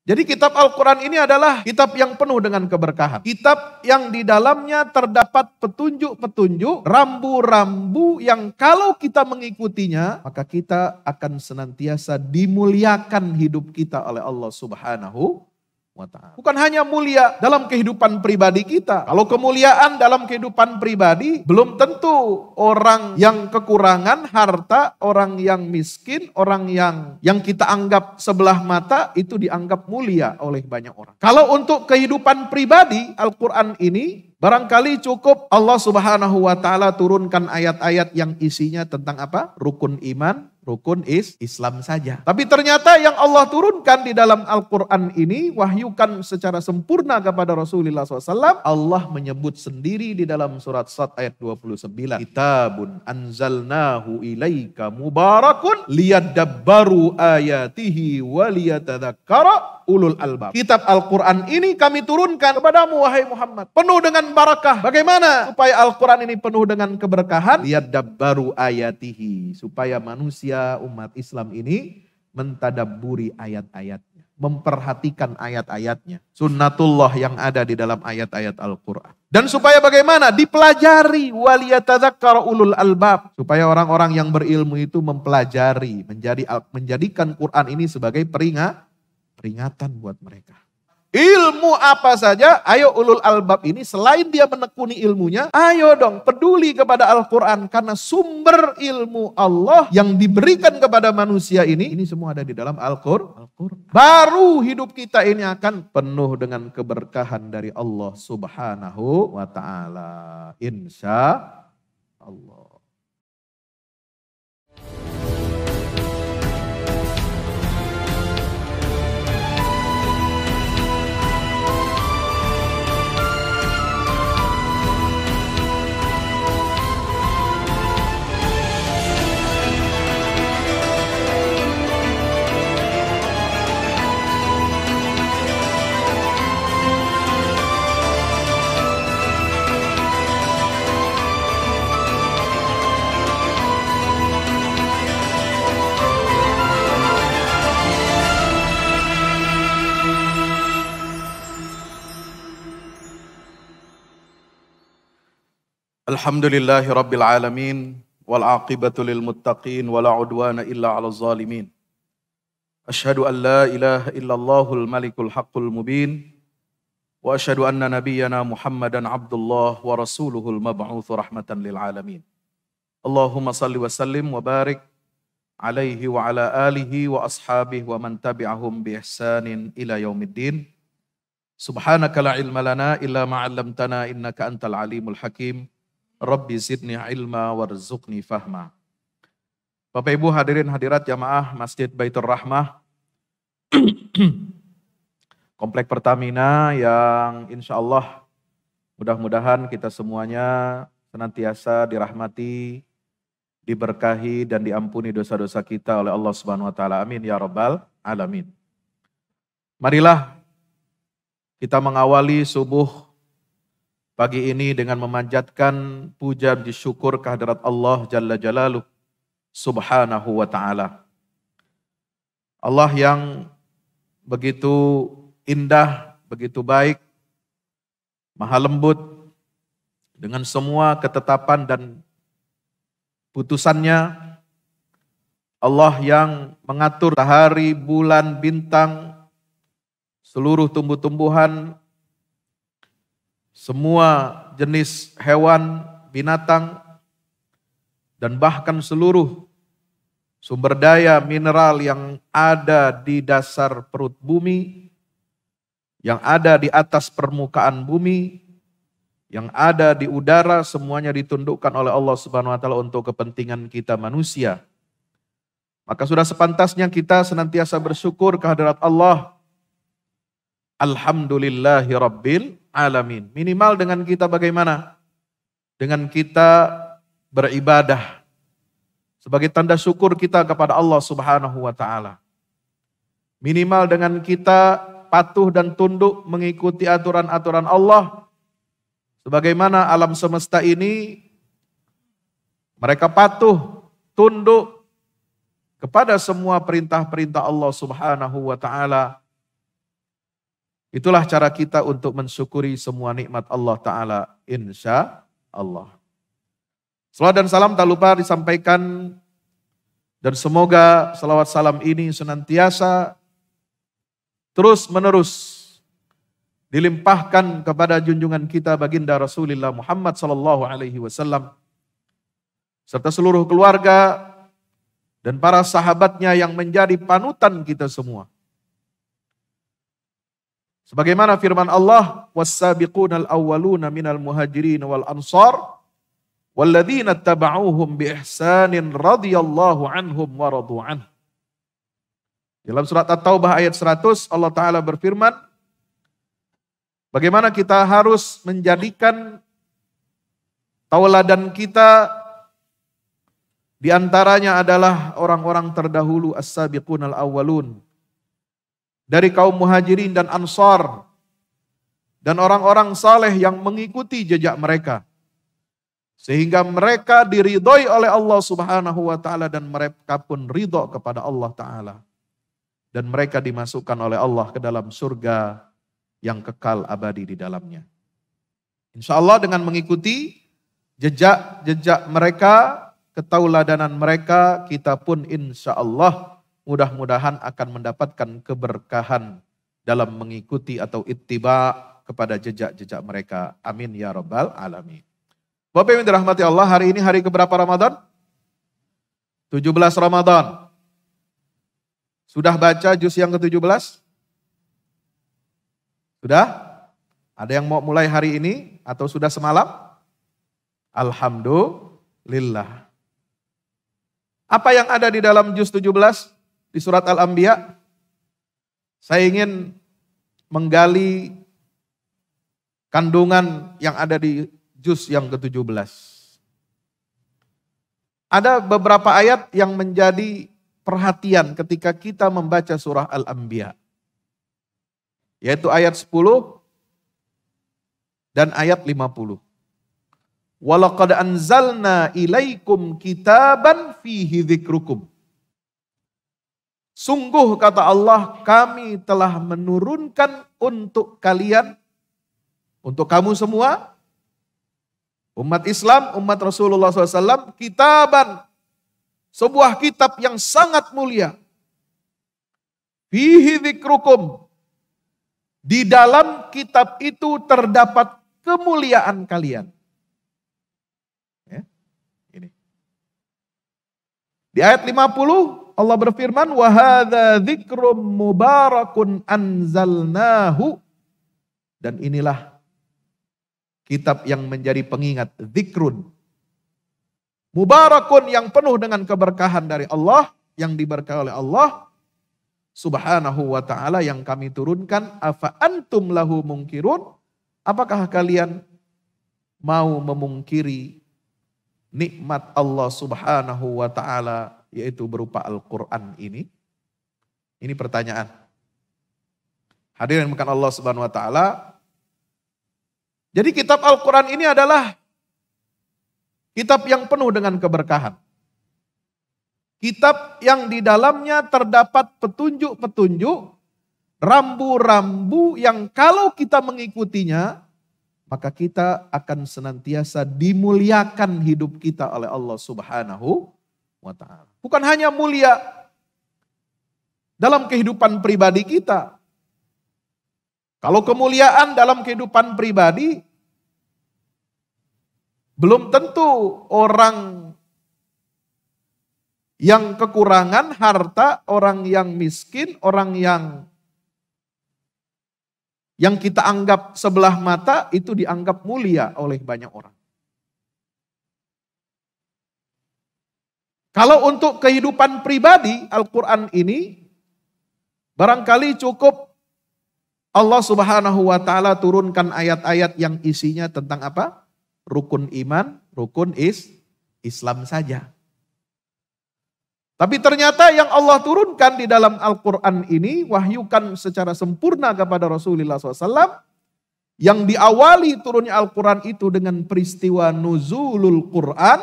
Jadi kitab Al-Quran ini adalah kitab yang penuh dengan keberkahan. Kitab yang di dalamnya terdapat petunjuk-petunjuk, rambu-rambu yang kalau kita mengikutinya, maka kita akan senantiasa dimuliakan hidup kita oleh Allah Subhanahu wa ta'ala. Bukan hanya mulia dalam kehidupan pribadi kita. Kalau kemuliaan dalam kehidupan pribadi, belum tentu orang yang kekurangan harta, orang yang miskin, orang yang kita anggap sebelah mata, itu dianggap mulia oleh banyak orang. Kalau untuk kehidupan pribadi, Al-Quran ini barangkali cukup Allah Subhanahu wa ta'ala turunkan ayat-ayat yang isinya tentang apa? Rukun iman, rukun Islam saja. Tapi ternyata yang Allah turunkan di dalam Al-Quran ini, wahyukan secara sempurna kepada Rasulullah SAW, Allah menyebut sendiri di dalam surat Sad ayat 29. Kitabun anzalnahu ilaika mubarakun liyadabbaru ayatihi waliyatadzakkara ulul albab. Kitab Al-Quran ini kami turunkan kepadamu wahai Muhammad, penuh dengan barakah. Bagaimana supaya Al-Quran ini penuh dengan keberkahan? Liyadabbaru ayatihi, supaya manusia umat Islam ini mentadabburi ayat-ayatnya, memperhatikan ayat-ayatnya, sunnatullah yang ada di dalam ayat-ayat Al-Quran. Dan supaya bagaimana? Dipelajari, waliyatadzakkara ulul albab, supaya orang-orang yang berilmu itu mempelajari, menjadikan Quran ini sebagai peringatan buat mereka. Ilmu apa saja, ayo ulul albab ini selain dia menekuni ilmunya, ayo dong peduli kepada Al-Quran. Karena sumber ilmu Allah yang diberikan kepada manusia ini semua ada di dalam Al-Quran. Baru hidup kita ini akan penuh dengan keberkahan dari Allah Subhanahu wa ta'ala. Insya Allah. Alhamdulillahi rabbil alamin wal aqibatu lil muttaqin wala udwana illa 'alal zalimin. Asyhadu an la ilaha illallahul malikul haqqul mubin wa asyhadu anna nabiyyana Muhammadan abdullah wa rasuluhul mab'uts rahmatan lil alamin. Allahumma salli wa sallim wa barik alaihi wa ala alihi wa ashabihi wa man tabi'ahum bi ihsanin ila yaumiddin. Subhanaka la ilma lana illa ma 'allamtana innaka antal alimul hakim. Rabbi zidni ilma warzuqni fahma. Bapak Ibu hadirin hadirat jamaah Masjid Baitur Rahmah Komplek Pertamina yang insya Allah mudah-mudahan kita semuanya senantiasa dirahmati, diberkahi dan diampuni dosa-dosa kita oleh Allah Subhanahu wa taala. Amin ya rabbal alamin. Marilah kita mengawali subuh pagi ini dengan memanjatkan puja dan syukur kehadirat Allah Jalla Jalaluh Subhanahu wa ta'ala. Allah yang begitu indah, begitu baik, maha lembut dengan semua ketetapan dan putusannya. Allah yang mengatur hari, bulan, bintang, seluruh tumbuh-tumbuhan, semua jenis hewan, binatang, dan bahkan seluruh sumber daya mineral yang ada di dasar perut bumi, yang ada di atas permukaan bumi, yang ada di udara, semuanya ditundukkan oleh Allah Subhanahu wa taala untuk kepentingan kita manusia. Maka sudah sepantasnya kita senantiasa bersyukur kehadirat Allah. Alhamdulillahi rabbil alamin. Minimal dengan kita bagaimana? Dengan kita beribadah sebagai tanda syukur kita kepada Allah Subhanahu wa taala. Minimal dengan kita patuh dan tunduk mengikuti aturan-aturan Allah. Sebagaimana alam semesta ini mereka patuh, tunduk kepada semua perintah-perintah Allah Subhanahu wa taala. Itulah cara kita untuk mensyukuri semua nikmat Allah Ta'ala, insya Allah. Salawat dan salam tak lupa disampaikan, dan semoga salawat salam ini senantiasa terus menerus dilimpahkan kepada junjungan kita baginda Rasulullah Muhammad SAW, serta seluruh keluarga dan para sahabatnya yang menjadi panutan kita semua. Sebagaimana firman Allah, "Was-sabiqunal awwaluna minal muhajirin wal ansar walladzina tabauhum bi ihsanin radhiyallahu anhum wa radu anhu." Dalam surat At-Taubah ayat 100 Allah Ta'ala berfirman, bagaimana kita harus menjadikan tauladan kita di antaranya adalah orang-orang terdahulu as-sabiqunal awwalun, dari kaum muhajirin dan ansar, dan orang-orang saleh yang mengikuti jejak mereka, sehingga mereka diridhoi oleh Allah Subhanahu wa Ta'ala, dan mereka pun ridho kepada Allah Ta'ala, dan mereka dimasukkan oleh Allah ke dalam surga yang kekal abadi di dalamnya. Insya Allah dengan mengikuti jejak-jejak mereka, ketauladanan mereka, kita pun insya Allah mudah-mudahan akan mendapatkan keberkahan dalam mengikuti atau ittiba kepada jejak-jejak mereka. Amin ya rabbal alamin. Bapak yang dirahmati Allah, hari ini hari keberapa Ramadan? 17 Ramadan. Sudah baca juz yang ke-17? Sudah? Ada yang mau mulai hari ini atau sudah semalam? Alhamdulillah. Apa yang ada di dalam juz 17? Di surat Al-Anbiya, saya ingin menggali kandungan yang ada di juz yang ke-17. Ada beberapa ayat yang menjadi perhatian ketika kita membaca surah Al-Anbiya, yaitu ayat 10 dan ayat 50. Walaqad anzalna ilaikum kitaban fihi dzikrukum. Sungguh kata Allah, kami telah menurunkan untuk kalian, untuk kamu semua, umat Islam, umat Rasulullah SAW, kitaban, sebuah kitab yang sangat mulia. Fihi dzikrukum. Di dalam kitab itu terdapat kemuliaan kalian. Ya, ini. Di ayat 50, Allah berfirman, wa hadza dzikrum mubarakun anzalnahu, dan inilah kitab yang menjadi pengingat, zikrun mubarakun, yang penuh dengan keberkahan dari Allah, yang diberkahi oleh Allah Subhanahu wa Ta'ala, yang kami turunkan. Afa antum lahu munkirun, apakah kalian mau memungkiri nikmat Allah Subhanahu wa Ta'ala, yaitu berupa Al-Quran ini? Ini pertanyaan. Hadirin bukan Allah Subhanahu wa Ta'ala. Jadi kitab Al-Quran ini adalah kitab yang penuh dengan keberkahan. Kitab yang di dalamnya terdapat petunjuk-petunjuk, rambu-rambu yang kalau kita mengikutinya, maka kita akan senantiasa dimuliakan hidup kita oleh Allah Subhanahu wa Ta'ala. Bukan hanya mulia dalam kehidupan pribadi kita. Kalau kemuliaan dalam kehidupan pribadi, belum tentu orang yang kekurangan harta, orang yang miskin, orang yang kita anggap sebelah mata, itu dianggap mulia oleh banyak orang. Kalau untuk kehidupan pribadi, Al-Quran ini barangkali cukup Allah Subhanahu wa Ta'ala turunkan ayat-ayat yang isinya tentang apa? Rukun iman, rukun Islam saja. Tapi ternyata yang Allah turunkan di dalam Al-Quran ini, wahyukan secara sempurna kepada Rasulullah SAW, yang diawali turunnya Al-Quran itu dengan peristiwa nuzulul Quran,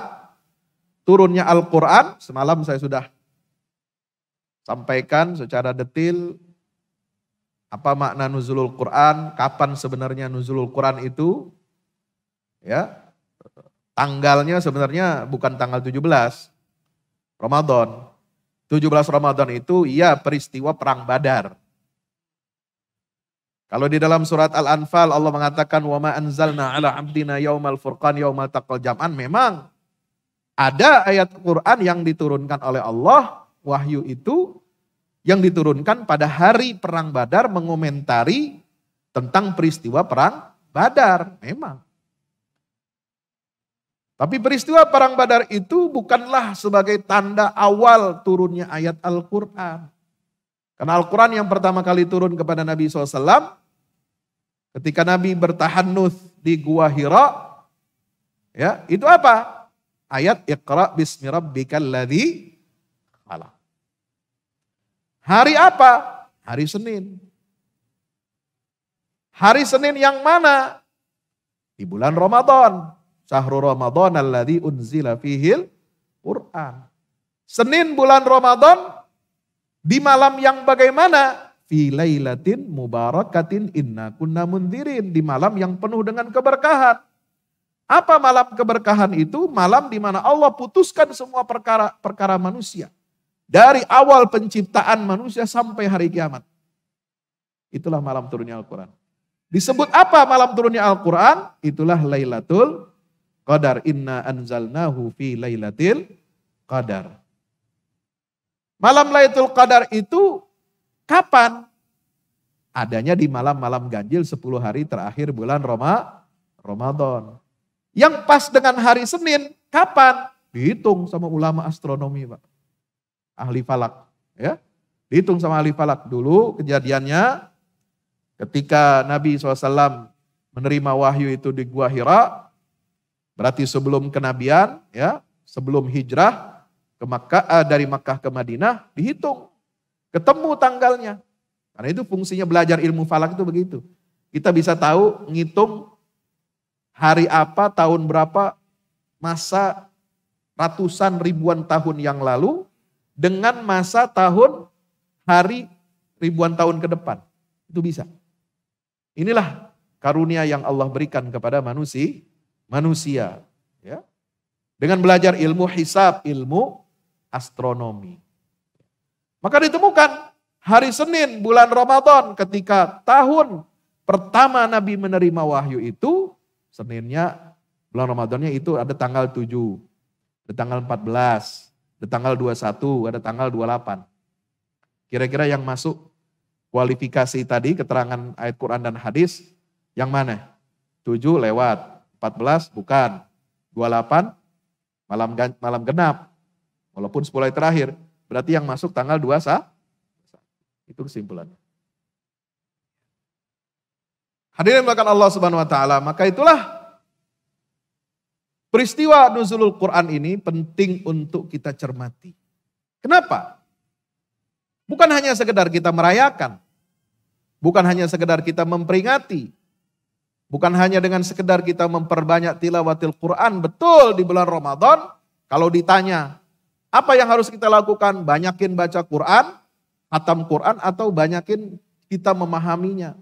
turunnya Al-Quran. Semalam saya sudah sampaikan secara detail Apa makna nuzulul Quran? Kapan sebenarnya nuzulul Quran itu? Ya, tanggalnya sebenarnya bukan tanggal 17 Ramadan. 17 Ramadan itu ya peristiwa perang Badar. Kalau di dalam surat Al-Anfal Allah mengatakan wa ma anzalna ala abdina yaumal furqan yaumal taqal jam'an, memang ada ayat Quran yang diturunkan oleh Allah, wahyu itu yang diturunkan pada hari perang Badar mengomentari tentang peristiwa perang Badar, memang. Tapi peristiwa perang Badar itu bukanlah sebagai tanda awal turunnya ayat Al-Quran. Karena Al-Quran yang pertama kali turun kepada Nabi SAW, ketika Nabi bertahannuts di Gua Hira, ya, itu apa? Ayat Iqra bismi rabbikal ladzi khalaq. Hari apa? Hari Senin. Hari Senin yang mana? Di bulan Ramadan. Syahrul Ramadan alladzi unzila fihil Qur'an. Senin bulan Ramadan di malam yang bagaimana? Fi lailatin mubarakatin inna kunna mundzirin. Di malam yang penuh dengan keberkahan. Apa malam keberkahan itu? Malam di mana Allah putuskan semua perkara manusia. Dari awal penciptaan manusia sampai hari kiamat. Itulah malam turunnya Al-Quran. Disebut apa malam turunnya Al-Quran? Itulah Lailatul Qadar. Inna anzalnahu fi Lailatul Qadar. Malam Lailatul Qadar itu kapan? Adanya di malam-malam ganjil 10 hari terakhir bulan Ramadan. Yang pas dengan hari Senin, kapan? Dihitung sama ulama astronomi, Pak. Ahli falak, ya. Dihitung sama ahli falak. Dulu kejadiannya ketika Nabi SAW menerima wahyu itu di Gua Hira, berarti sebelum kenabian, ya, sebelum hijrah ke Makkah, dari Makkah ke Madinah, dihitung. Ketemu tanggalnya. Karena itu fungsinya belajar ilmu falak itu begitu. Kita bisa tahu, ngitung hari apa, tahun berapa, masa ratusan ribuan tahun yang lalu, dengan masa tahun, hari, ribuan tahun ke depan. Itu bisa. Inilah karunia yang Allah berikan kepada manusia. Ya. Dengan belajar ilmu hisab, ilmu astronomi. Maka ditemukan hari Senin bulan Ramadan ketika tahun pertama Nabi menerima wahyu itu, Seninnya bulan Ramadannya itu ada tanggal 7, ada tanggal 14, ada tanggal 21, ada tanggal 28. Kira-kira yang masuk kualifikasi tadi, keterangan ayat Quran dan hadis, yang mana? 7 lewat, 14 bukan, 28 malam genap. Walaupun 10 hari terakhir, berarti yang masuk tanggal 21. Itu kesimpulannya. Hadirin melakukan Allah Subhanahu wa taala, maka itulah peristiwa nuzulul Quran ini penting untuk kita cermati. Kenapa? Bukan hanya sekedar kita merayakan, bukan hanya sekedar kita memperingati, bukan hanya dengan sekedar kita memperbanyak tilawatil Quran. Betul di bulan Ramadan, kalau ditanya apa yang harus kita lakukan, banyakin baca Quran, khatam Quran, atau banyakin kita memahaminya.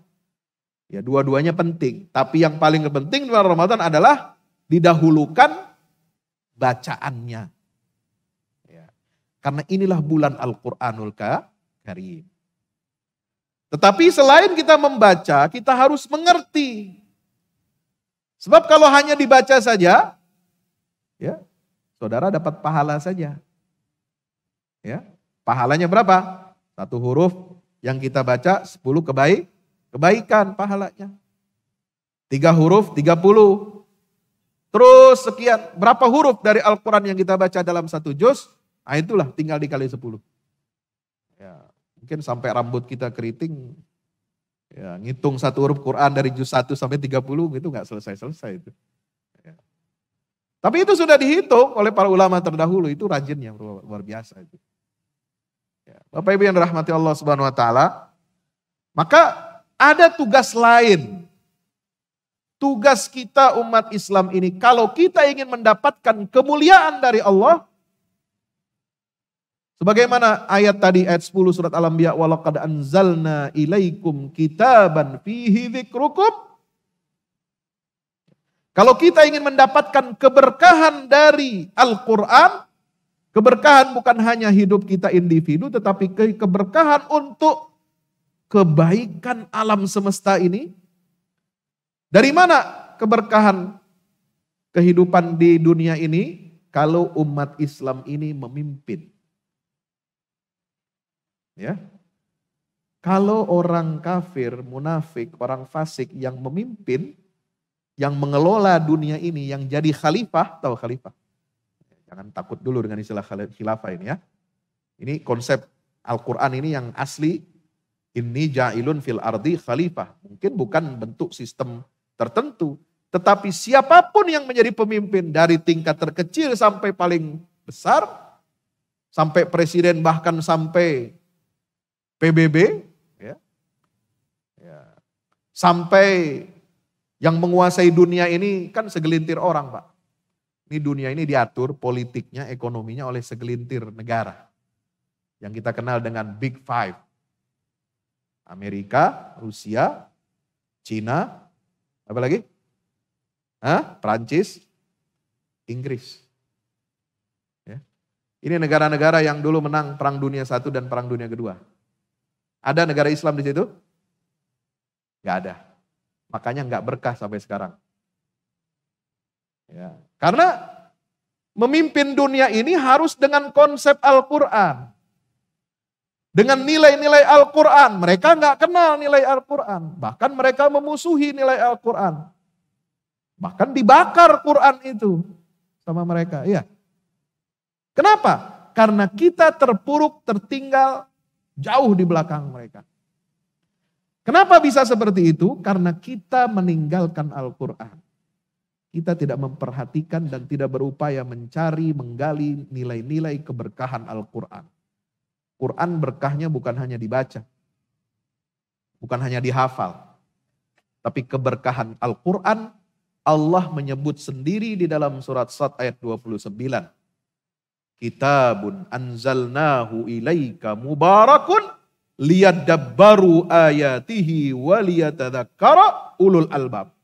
Ya, dua-duanya penting. Tapi yang paling penting di bulan Ramadan adalah didahulukan bacaannya. Ya. Karena inilah bulan Al-Quranul Karim. Tetapi selain kita membaca, kita harus mengerti. Sebab kalau hanya dibaca saja, ya, saudara dapat pahala saja. Ya, pahalanya berapa? 1 huruf yang kita baca 10 kebaikan pahalanya. 3 huruf 30. Terus sekian. Berapa huruf dari Al-Quran yang kita baca dalam 1 juz? Nah itulah tinggal dikali 10. Ya, mungkin sampai rambut kita keriting. Ya, ngitung 1 huruf Quran dari juz 1 sampai 30 itu gak selesai-selesai itu. Ya. Tapi itu sudah dihitung oleh para ulama terdahulu. Itu rajinnya luar biasa itu. Ya. Bapak Ibu yang dirahmati Allah Subhanahu wa taala, maka ada tugas lain. Tugas kita umat Islam ini, kalau kita ingin mendapatkan kemuliaan dari Allah, Sebagaimana ayat tadi, ayat 10 surat Al-Anbiya, walaqad anzalna ilaikum kitaban fihi dzikrukum. Kalau kita ingin mendapatkan keberkahan dari Al-Quran, keberkahan bukan hanya hidup kita individu, tetapi keberkahan untuk kebaikan alam semesta ini. Dari mana keberkahan kehidupan di dunia ini? Kalau umat Islam ini memimpin. Ya. Kalau orang kafir, munafik, orang fasik yang memimpin, yang mengelola dunia ini, yang jadi khalifah, tahu khalifah? Jangan takut dulu dengan istilah khilafah ini ya. Ini konsep Al-Quran ini yang asli, inni ja'ilun fil ardi khalifah. Mungkin bukan bentuk sistem tertentu, tetapi siapapun yang menjadi pemimpin dari tingkat terkecil sampai paling besar, sampai presiden bahkan sampai PBB, ya, sampai yang menguasai dunia ini kan segelintir orang, Pak. Ini dunia ini diatur politiknya, ekonominya oleh segelintir negara. Yang kita kenal dengan Big Five. Amerika, Rusia, Cina, apa lagi? Prancis, Inggris. Ya. Ini negara-negara yang dulu menang Perang Dunia I dan Perang Dunia II. Ada negara Islam di situ? Gak ada. Makanya gak berkah sampai sekarang. Ya. Karena memimpin dunia ini harus dengan konsep Al-Quran. Dengan nilai-nilai Al-Quran. Mereka gak kenal nilai Al-Quran. Bahkan mereka memusuhi nilai Al-Quran. Bahkan dibakar Quran itu sama mereka. Iya. Kenapa? Karena kita terpuruk, tertinggal, jauh di belakang mereka. Kenapa bisa seperti itu? Karena kita meninggalkan Al-Quran. Kita tidak memperhatikan dan tidak berupaya mencari, menggali nilai-nilai keberkahan Al-Quran. Quran berkahnya bukan hanya dibaca. Bukan hanya dihafal. Tapi keberkahan Al-Quran, Allah menyebut sendiri di dalam surat Sad ayat 29. Kitabun anzalnahu ilaika mubarakun liyadabbaru ayatihi waliyatadzakkara ulul albab.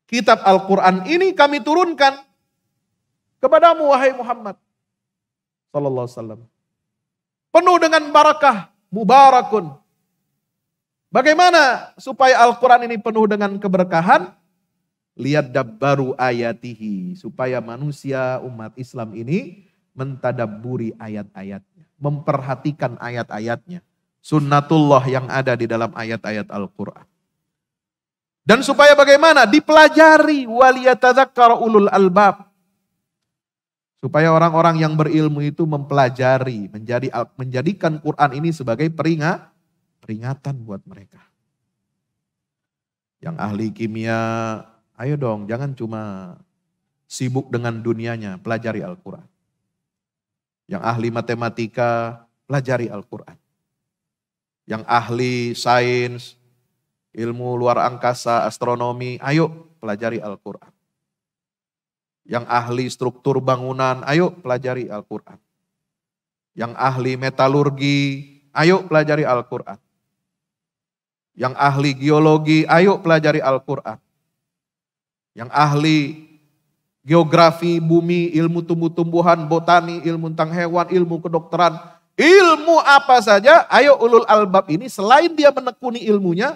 Kitab Al-Quran ini kami turunkan kepadamu wahai Muhammad sallallahu alaihi wasallam. Penuh dengan barakah, mubarakun. Bagaimana supaya Al-Quran ini penuh dengan keberkahan? Liyadabbaru ayatihi, supaya manusia umat Islam ini mentadabburi ayat-ayatnya, memperhatikan ayat-ayatnya, sunnatullah yang ada di dalam ayat-ayat Al-Quran. Dan supaya bagaimana? Dipelajari, waliyatadzakkara ulul albab. Supaya orang-orang yang berilmu itu mempelajari, menjadikan Quran ini sebagai peringatan buat mereka. Yang ahli kimia, ayo dong, jangan cuma sibuk dengan dunianya, pelajari Al-Quran. Yang ahli matematika, pelajari Al-Quran. Yang ahli sains, ilmu luar angkasa, astronomi, ayo pelajari Al-Quran. Yang ahli struktur bangunan, ayo pelajari Al-Quran. Yang ahli metalurgi, ayo pelajari Al-Quran. Yang ahli geologi, ayo pelajari Al-Quran. Yang ahli geografi bumi, ilmu tumbuh-tumbuhan, botani, ilmu tentang hewan, ilmu kedokteran, ilmu apa saja, ayo ulul albab ini selain dia menekuni ilmunya,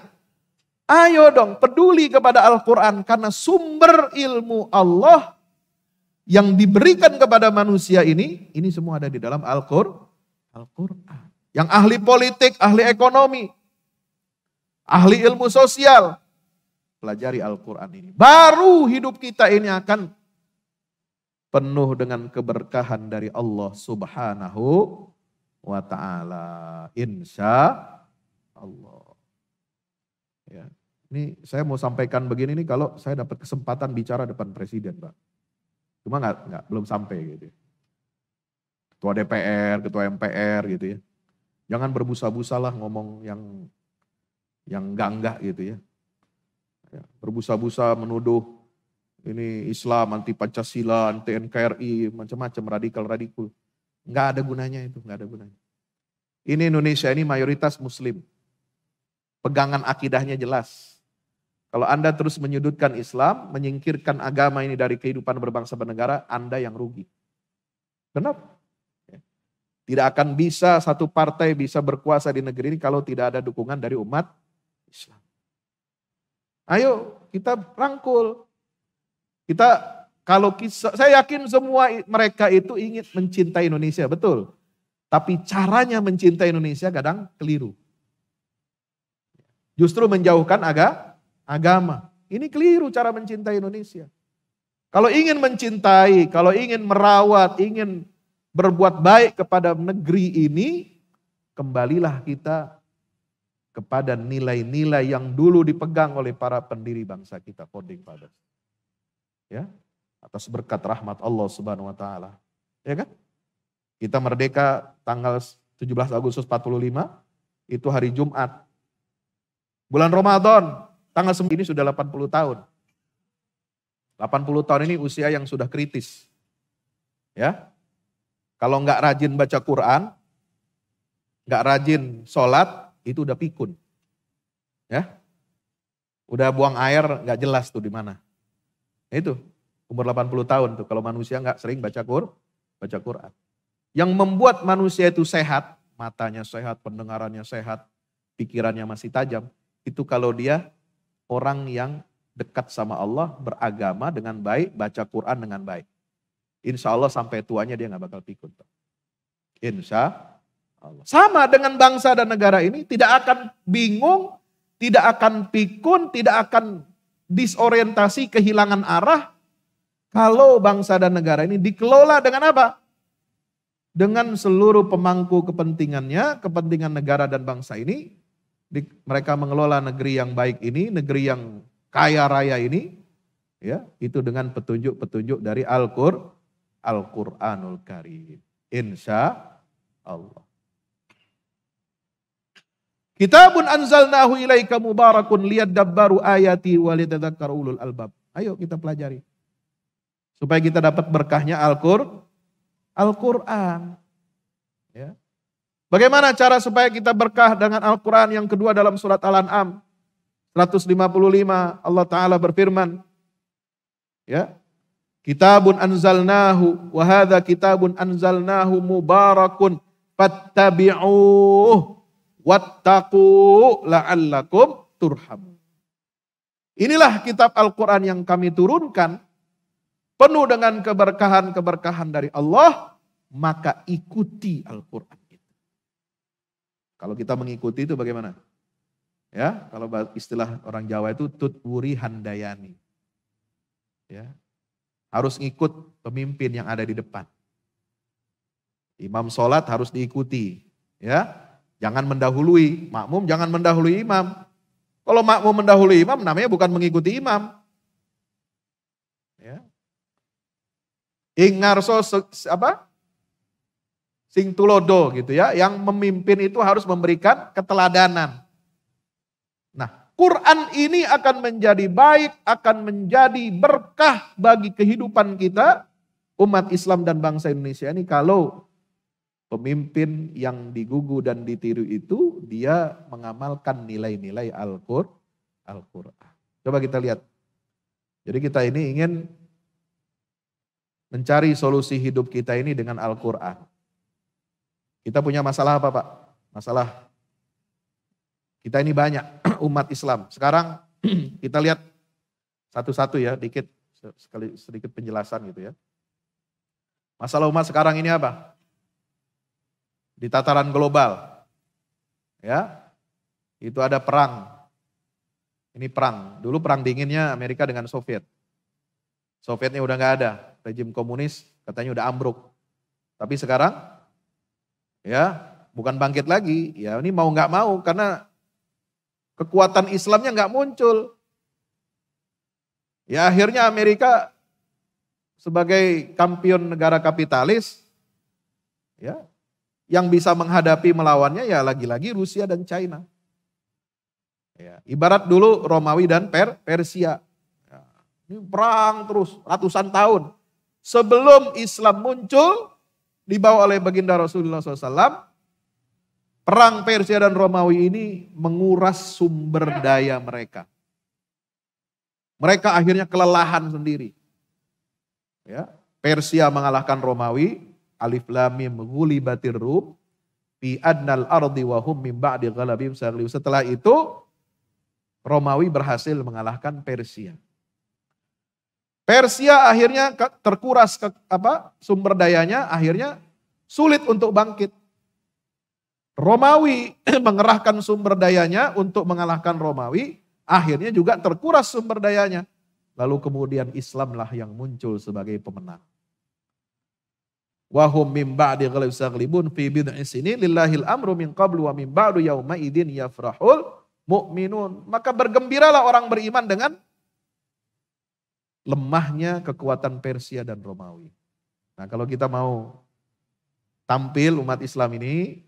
ayo dong peduli kepada Al-Quran karena sumber ilmu Allah yang diberikan kepada manusia ini semua ada di dalam Al-Quran. Yang ahli politik, ahli ekonomi, ahli ilmu sosial, pelajari Al-Quran ini. Baru hidup kita ini akan penuh dengan keberkahan dari Allah Subhanahu wa ta'ala. Insya Allah. Ya. Ini saya mau sampaikan begini nih kalau saya dapat kesempatan bicara depan presiden, Pak. Cuma belum sampai gitu. Ketua DPR, ketua MPR gitu ya. Jangan berbusa-busalah ngomong yang enggak gitu ya. Berbusa-busa menuduh ini Islam, anti Pancasila, anti NKRI, macam-macam radikal-radikal. Nggak ada gunanya itu, nggak ada gunanya. Ini Indonesia ini mayoritas Muslim. Pegangan akidahnya jelas. Kalau Anda terus menyudutkan Islam, menyingkirkan agama ini dari kehidupan berbangsa bernegara, Anda yang rugi. Kenapa? Tidak akan bisa satu partai bisa berkuasa di negeri ini kalau tidak ada dukungan dari umat Islam. Ayo kita rangkul. Saya yakin semua mereka itu ingin mencintai Indonesia, betul. Tapi caranya mencintai Indonesia kadang keliru. Justru menjauhkan agama. Ini keliru cara mencintai Indonesia. Kalau ingin mencintai, kalau ingin merawat, ingin berbuat baik kepada negeri ini, kembalilah kita kepada nilai-nilai yang dulu dipegang oleh para pendiri bangsa kita, founding fathers. Ya, atas berkat rahmat Allah Subhanahu wa taala. Ya kan? Kita merdeka tanggal 17 Agustus 45, itu hari Jumat. Bulan Ramadan, tanggal 9 ini sudah 80 tahun. 80 tahun ini usia yang sudah kritis. Ya. Kalau nggak rajin baca Quran, nggak rajin sholat, itu udah pikun. Ya. Udah buang air, nggak jelas tuh di mana. Itu, umur 80 tahun tuh, kalau manusia nggak sering baca Quran. Yang membuat manusia itu sehat, matanya sehat, pendengarannya sehat, pikirannya masih tajam, itu kalau dia orang yang dekat sama Allah, beragama dengan baik, baca Quran dengan baik. Insya Allah sampai tuanya dia gak bakal pikun. Insya Allah. Sama dengan bangsa dan negara ini, tidak akan bingung, tidak akan pikun, tidak akan disorientasi, kehilangan arah. Kalau bangsa dan negara ini dikelola dengan apa? Dengan seluruh pemangku kepentingannya, kepentingan negara dan bangsa ini, mereka mengelola negeri yang baik ini, negeri yang kaya raya ini, ya, itu dengan petunjuk-petunjuk dari Al-Quranul Karim. Insya Allah. Kitabun anzalnahu ilaika mubarakun liyadabbaru ayati waliyatadzakkara ulul albab. Ayo kita pelajari. Supaya kita dapat berkahnya Al-Quran. Ya. Bagaimana cara supaya kita berkah dengan Al-Quran? Yang kedua dalam surat Al-An'am 155 Allah Ta'ala berfirman. Ya. Kitabun anzalnahu wa hadza kitabun anzalnahu mubarakun fattabi'uh wattaqu la'allakum turhamun. Inilah kitab Al-Quran yang kami turunkan, penuh dengan keberkahan-keberkahan dari Allah, maka ikuti Al-Quran itu. Kalau kita mengikuti itu bagaimana? Ya, kalau istilah orang Jawa itu tutwuri handayani. Ya. Harus ngikut pemimpin yang ada di depan. Imam sholat harus diikuti. Ya, jangan mendahului, makmum jangan mendahului imam. Kalau makmum mendahului imam namanya bukan mengikuti imam. Ya. Ingarso sing tulodo gitu ya, yang memimpin itu harus memberikan keteladanan. Nah, Quran ini akan menjadi baik, akan menjadi berkah bagi kehidupan kita, umat Islam dan bangsa Indonesia ini, kalau pemimpin yang digugu dan ditiru itu, dia mengamalkan nilai-nilai Al-Quran. Coba kita lihat. Jadi kita ini ingin mencari solusi hidup kita ini dengan Al-Quran. Kita punya masalah apa Pak? Masalah kita ini banyak umat Islam. Sekarang kita lihat satu-satu ya, sedikit penjelasan gitu ya. Masalah umat sekarang ini apa? Di tataran global. Ya. Itu ada perang. Ini perang. Dulu perang dinginnya Amerika dengan Soviet. Sovietnya udah gak ada. Rejim komunis katanya udah ambruk. Tapi sekarang ya bukan bangkit lagi. Ya ini mau gak mau karena kekuatan Islamnya nggak muncul. Ya akhirnya Amerika sebagai kampion negara kapitalis, ya yang bisa menghadapi melawannya ya lagi-lagi Rusia dan China. Ya, ibarat dulu Romawi dan Persia. Ya, ini perang terus ratusan tahun. Sebelum Islam muncul, dibawa oleh baginda Rasulullah SAW, perang Persia dan Romawi ini menguras sumber daya mereka. Mereka akhirnya kelelahan sendiri. Ya, Persia mengalahkan Romawi, alif lam mim ghulibatir rum fi adnal ardi wa hum min ba'di ghalabihim saghlibun. Setelah itu Romawi berhasil mengalahkan Persia. Persia akhirnya terkuras sumber dayanya, akhirnya sulit untuk bangkit. Romawi mengerahkan sumber dayanya untuk mengalahkan Romawi, akhirnya juga terkuras sumber dayanya. Lalu kemudian Islamlah yang muncul sebagai pemenang. Wahum min ba'di ghalabihim saghlibun fi bid'i sinin lillahil amru min qablu wa min ba'du yauma idin yafrahul mu'minun. Maka bergembiralah orang beriman dengan lemahnya kekuatan Persia dan Romawi. Nah, kalau kita mau tampil umat Islam ini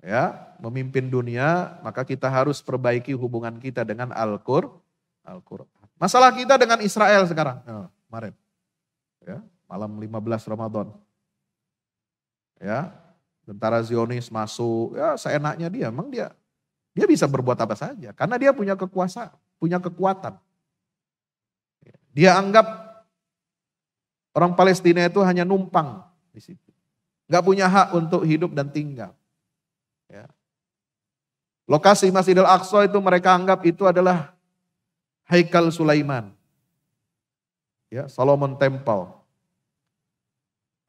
ya, memimpin dunia, maka kita harus perbaiki hubungan kita dengan Al-Qur'an. Masalah kita dengan Israel sekarang, kemarin. Ya, malam 15 Ramadan. Ya, tentara Zionis masuk, ya seenaknya dia, emang dia bisa berbuat apa saja karena dia punya kekuasaan, punya kekuatan. Dia anggap orang Palestina itu hanya numpang di situ. Enggak punya hak untuk hidup dan tinggal. Ya. Lokasi Masjidil Aqsa itu mereka anggap itu adalah Haikal Sulaiman. Ya, Solomon Temple.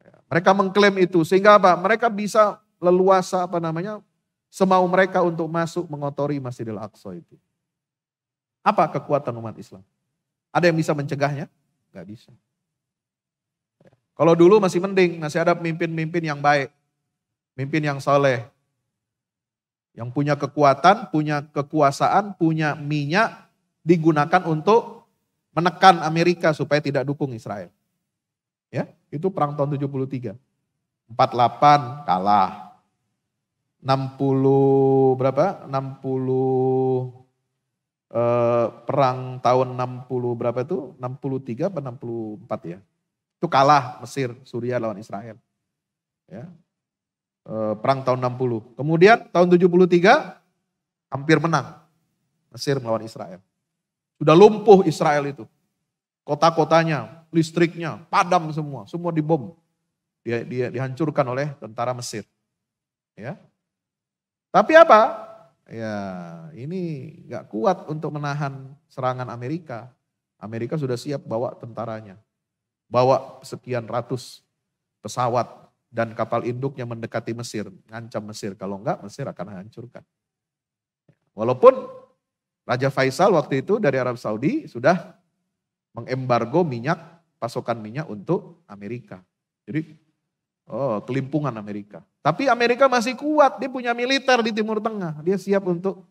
Ya. Mereka mengklaim itu sehingga apa? Mereka bisa leluasa semau mereka untuk masuk mengotori Masjidil Aqsa itu. Apa kekuatan umat Islam? Ada yang bisa mencegahnya? Enggak bisa. Kalau dulu masih mending, masih ada pemimpin-pemimpin yang baik. Pemimpin yang soleh. Yang punya kekuatan, punya kekuasaan, punya minyak digunakan untuk menekan Amerika supaya tidak dukung Israel. Ya, itu perang tahun 73. 48 kalah. 60 berapa? 60 perang tahun 60 berapa itu? 63 atau 64 ya. Itu kalah Mesir, Suriah lawan Israel. Ya. Perang tahun 60. Kemudian tahun 73 hampir menang. Mesir melawan Israel. Sudah lumpuh Israel itu. Kota-kotanya, listriknya padam semua, semua dibom. Dia dihancurkan oleh tentara Mesir. Ya. Tapi apa? Ya, ini gak kuat untuk menahan serangan Amerika. Amerika sudah siap bawa tentaranya. Bawa sekian ratus pesawat dan kapal induknya mendekati Mesir. Ngancam Mesir, kalau enggak Mesir akan hancurkan. Walaupun Raja Faisal waktu itu dari Arab Saudi sudah mengembargo minyak, pasokan minyak untuk Amerika. Jadi kelimpungan Amerika. Tapi Amerika masih kuat, dia punya militer di Timur Tengah. Dia siap untuk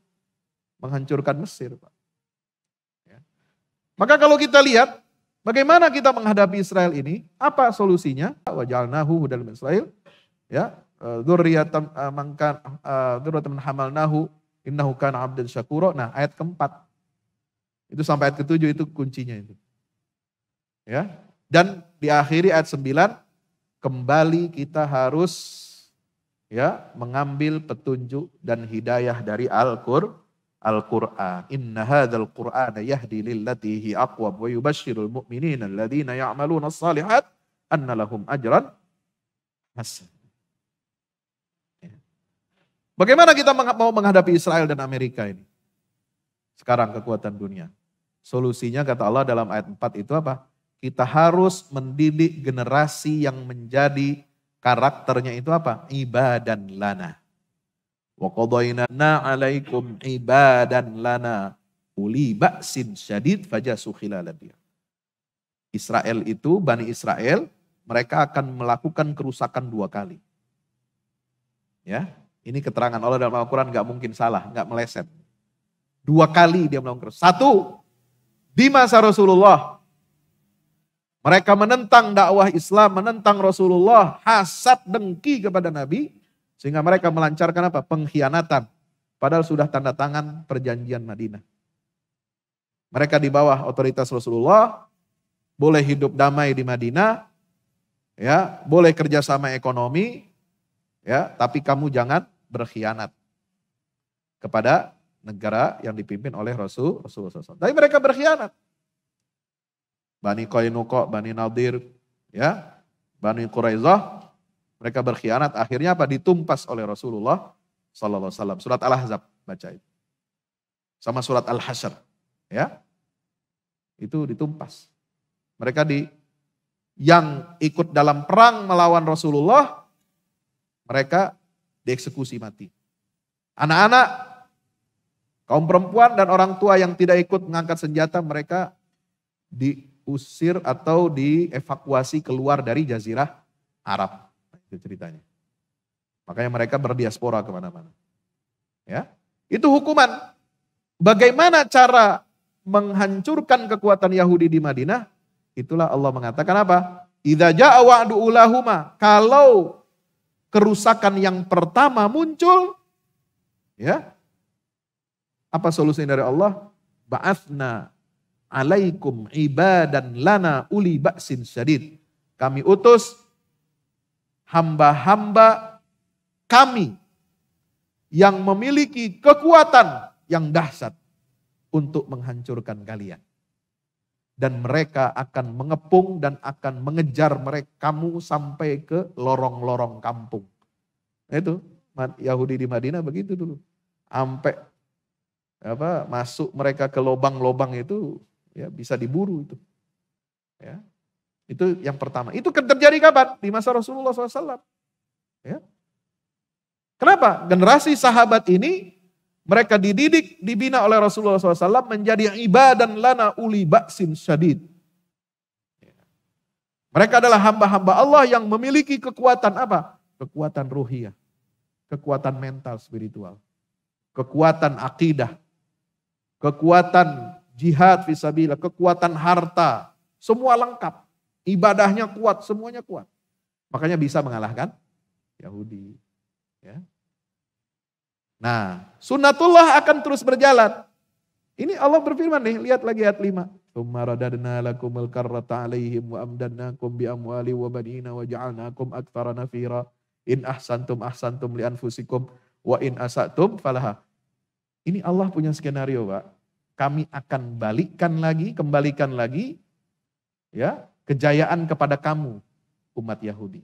menghancurkan Mesir, Pak. Ya. Maka kalau kita lihat, bagaimana kita menghadapi Israel ini? Apa solusinya? Wajalnahu hudal min Israel. Ya, dzurriyyatan dzurriyyatan hamalnahu innahu kana 'abdan syakura. Nah, ayat keempat. Itu sampai ayat ketujuh itu kuncinya itu. Ya. Dan diakhiri ayat 9, kembali kita harus mengambil petunjuk dan hidayah dari Al-Qur'an. Inna hadzal Qur'ana yahdi lillati hi aqwam wa yubashshirul mu'minina alladziina ya'maluna as-shalihat anna lahum ajran hasan. Bagaimana kita mau menghadapi Israel dan Amerika ini? Sekarang kekuatan dunia. Solusinya kata Allah dalam ayat 4 itu apa? Kita harus mendidik generasi yang menjadi karakternya itu apa? Ibadan lana. Wa qadaina 'alaikum ibadan lana uli ba'sin syadid fajasu khilal diyar. Israel itu, Bani Israel, mereka akan melakukan kerusakan 2 kali. Ya, ini keterangan Allah dalam Al-Quran gak mungkin salah, gak meleset. 2 kali dia melakukan kerusakan. 1, di masa Rasulullah. Mereka menentang dakwah Islam, menentang Rasulullah, hasad, dengki kepada Nabi, sehingga mereka melancarkan apa? Pengkhianatan. Padahal sudah tanda tangan perjanjian Madinah. Mereka di bawah otoritas Rasulullah, boleh hidup damai di Madinah, Ya, boleh kerjasama ekonomi, ya, tapi kamu jangan berkhianat kepada negara yang dipimpin oleh Rasulullah SAW. Tapi mereka berkhianat. Bani Qainuqa, Bani Nadir, ya, Bani Quraidah, mereka berkhianat. Akhirnya apa? Ditumpas oleh Rasulullah SAW. Surat Al-Ahzab, baca itu. Sama surat Al-Hasyr, ya, itu ditumpas. Mereka yang ikut dalam perang melawan Rasulullah, mereka dieksekusi mati. Anak-anak, kaum perempuan dan orang tua yang tidak ikut mengangkat senjata, mereka diusir atau dievakuasi keluar dari jazirah Arab. Itu ceritanya. Makanya mereka berdiaspora kemana-mana. Ya, itu hukuman. Bagaimana cara menghancurkan kekuatan Yahudi di Madinah? Itulah Allah mengatakan apa? Idza jaa wa'du ulahuma. Kalau kerusakan yang pertama muncul, ya, apa solusi dari Allah? Ba'athna alaikum ibadan lana uli ba'sin syadid. Kami utus hamba-hamba kami yang memiliki kekuatan yang dahsyat untuk menghancurkan kalian. Dan mereka akan mengepung dan akan mengejar kamu sampai ke lorong-lorong kampung. Itu Yahudi di Madinah begitu dulu. Sampai masuk mereka ke lobang-lobang itu, ya, bisa diburu itu. Ya. Itu yang pertama. Itu terjadi kapan? Di masa Rasulullah SAW. Ya. Kenapa? Generasi sahabat ini mereka dididik, dibina oleh Rasulullah SAW menjadi ibadan lana uli ba'sin syadid. Mereka adalah hamba-hamba Allah yang memiliki kekuatan apa? Kekuatan ruhiyah, kekuatan mental spiritual, kekuatan akidah, kekuatan jihad fisabilillah, kekuatan harta, semua lengkap. Ibadahnya kuat, semuanya kuat. Makanya bisa mengalahkan Yahudi. Ya. Nah, sunnatullah akan terus berjalan. Ini Allah berfirman nih, lihat lagi ayat 5. Tsumma radadna lakumul karrata 'alaihim wa amdannakum bi amwali wa banina wa ja'alnakum aktsara nafira. In ahsantum ahsantum li anfusikum wa in asatum falaha. Ini Allah punya skenario, Pak. Kami akan kembalikan lagi ya, kejayaan kepada kamu umat Yahudi.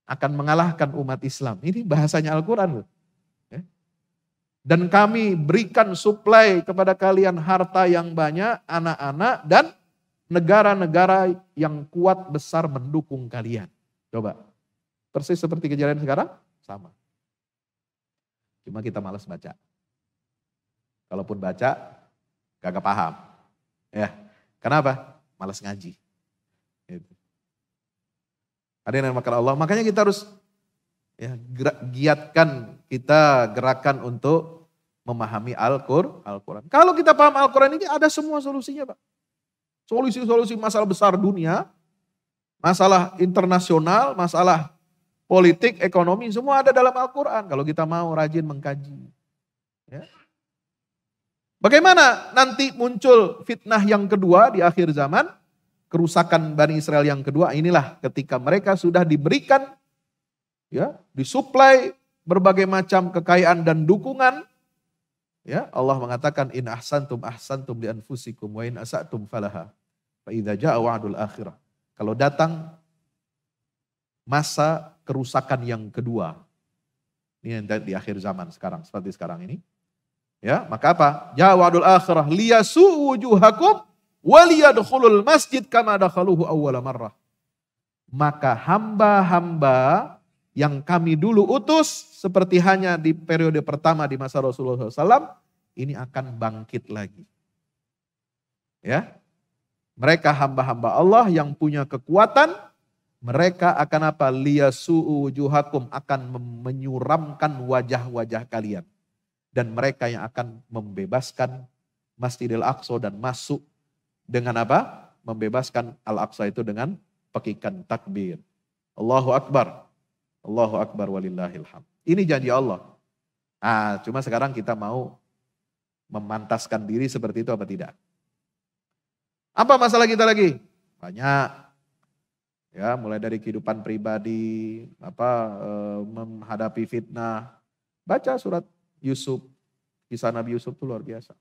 Akan mengalahkan umat Islam. Ini bahasanya Al-Qur'an loh. Dan kami berikan suplai kepada kalian harta yang banyak, anak-anak, dan negara-negara yang kuat besar mendukung kalian. Coba, persis seperti kejadian sekarang, sama. Cuma kita malas baca. Kalaupun baca, gak paham. Ya, kenapa? Malas ngaji. Gitu. Ada yang namakan Allah, makanya kita harus ya, giatkan kita gerakan untuk memahami Al-Quran. Kalau kita paham Al-Quran ini ada semua solusinya, Pak. Solusi-solusi masalah besar dunia, masalah internasional, masalah politik, ekonomi, semua ada dalam Al-Quran. Kalau kita mau rajin mengkaji. Ya. Bagaimana nanti muncul fitnah yang kedua di akhir zaman, kerusakan Bani Israel yang kedua, inilah ketika mereka sudah diberikan ya, disuplai berbagai macam kekayaan dan dukungan. Ya, Allah mengatakan in ahsantum ahsantum li anfusikum wa in asatum falaha. Fa idza jaa wa'dul akhirah. Kalau datang masa kerusakan yang kedua. Ini yang di akhir zaman sekarang, seperti sekarang ini. Ya, maka apa? Jaa wa'dul akhirah liyasu'u wujuhakum wa liyadkhulul masjid kama dakhaluhu awwala marrah. Maka hamba-hamba yang kami dulu utus seperti hanya di periode pertama di masa Rasulullah SAW, ini akan bangkit lagi. Ya, mereka hamba-hamba Allah yang punya kekuatan, mereka akan apa? Liyasu'u wujuhakum, akan menyuramkan wajah-wajah kalian. Dan mereka yang akan membebaskan Masjidil Aqsa dan masuk dengan apa? Membebaskan Al-Aqsa itu dengan pekikan takbir. Allahu Akbar. Allahu Akbar walillahil hamd. Ini janji Allah. Nah, cuma sekarang kita mau memantaskan diri seperti itu apa tidak? Apa masalah kita lagi? Banyak. Ya, mulai dari kehidupan pribadi, menghadapi fitnah. Baca surat Yusuf, kisah Nabi Yusuf itu luar biasa.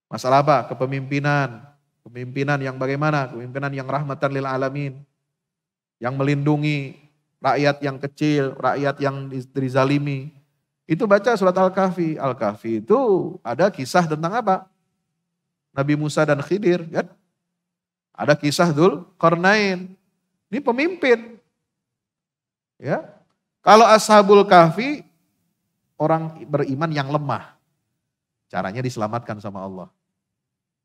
Masalah apa? Kepemimpinan. Kepemimpinan yang bagaimana? Kepemimpinan yang rahmatan lil alamin. Yang melindungi rakyat yang kecil, rakyat yang dizalimi. Itu baca surat Al-Kahfi. Al-Kahfi itu ada kisah tentang apa? Nabi Musa dan Khidir, kan? Ada kisah Dzulqarnain. Ini pemimpin. Ya. Kalau Ashabul Kahfi orang beriman yang lemah. Caranya diselamatkan sama Allah.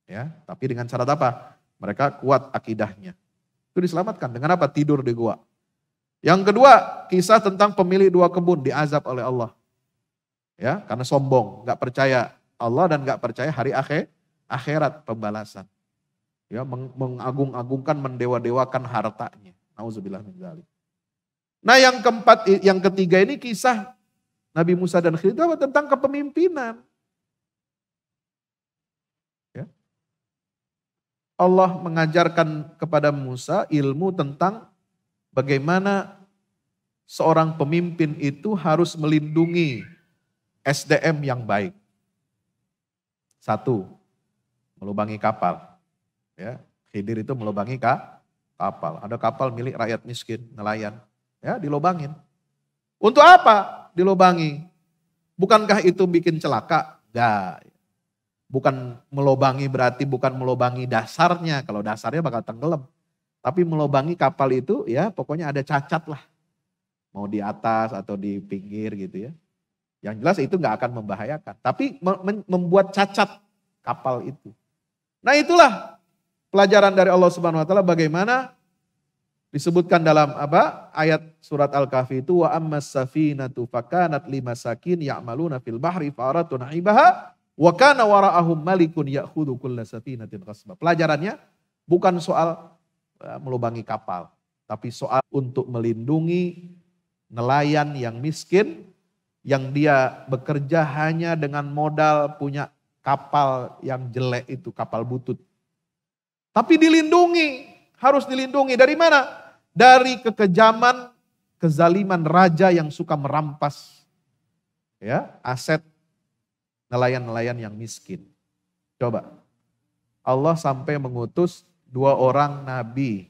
Ya, tapi dengan syarat apa? Mereka kuat akidahnya. Itu diselamatkan dengan apa? Tidur di gua. Yang kedua, kisah tentang pemilik 2 kebun diazab oleh Allah. Ya, karena sombong, enggak percaya Allah dan enggak percaya hari akhirat pembalasan. Ya, mengagung-agungkan, mendewa-dewakan hartanya. Nauzubillah min dzalik. Nah, yang keempat, yang ketiga ini kisah Nabi Musa dan Khidir tentang kepemimpinan. Ya. Allah mengajarkan kepada Musa ilmu tentang bagaimana seorang pemimpin itu harus melindungi SDM yang baik. 1, melubangi kapal. Ya, Khidir itu melubangi kapal. Ada kapal milik rakyat miskin, nelayan. Ya, dilobangin. Untuk apa dilobangi? Bukankah itu bikin celaka? Enggak. Bukan melobangi berarti bukan melobangi dasarnya. Kalau dasarnya bakal tenggelam. Tapi melobangi kapal itu ya pokoknya ada cacat lah. Mau di atas atau di pinggir gitu ya. Yang jelas itu enggak akan membahayakan. Tapi membuat cacat kapal itu. Nah itulah pelajaran dari Allah Subhanahu wa taala bagaimana disebutkan dalam ayat surat Al-Kahfi itu wa ammas safinatu fakanat limasakin ya'maluna fil bahri faratun aibaha wa kana wara'ahum malikun ya'khudhu kulla safinatin ghasba. Pelajarannya bukan soal melubangi kapal, tapi soal untuk melindungi nelayan yang miskin yang dia bekerja hanya dengan modal punya kapal yang jelek itu, kapal butut. Tapi dilindungi, harus dilindungi dari mana? Dari kekejaman, kezaliman raja yang suka merampas ya, aset nelayan-nelayan yang miskin. Coba, Allah sampai mengutus 2 orang nabi.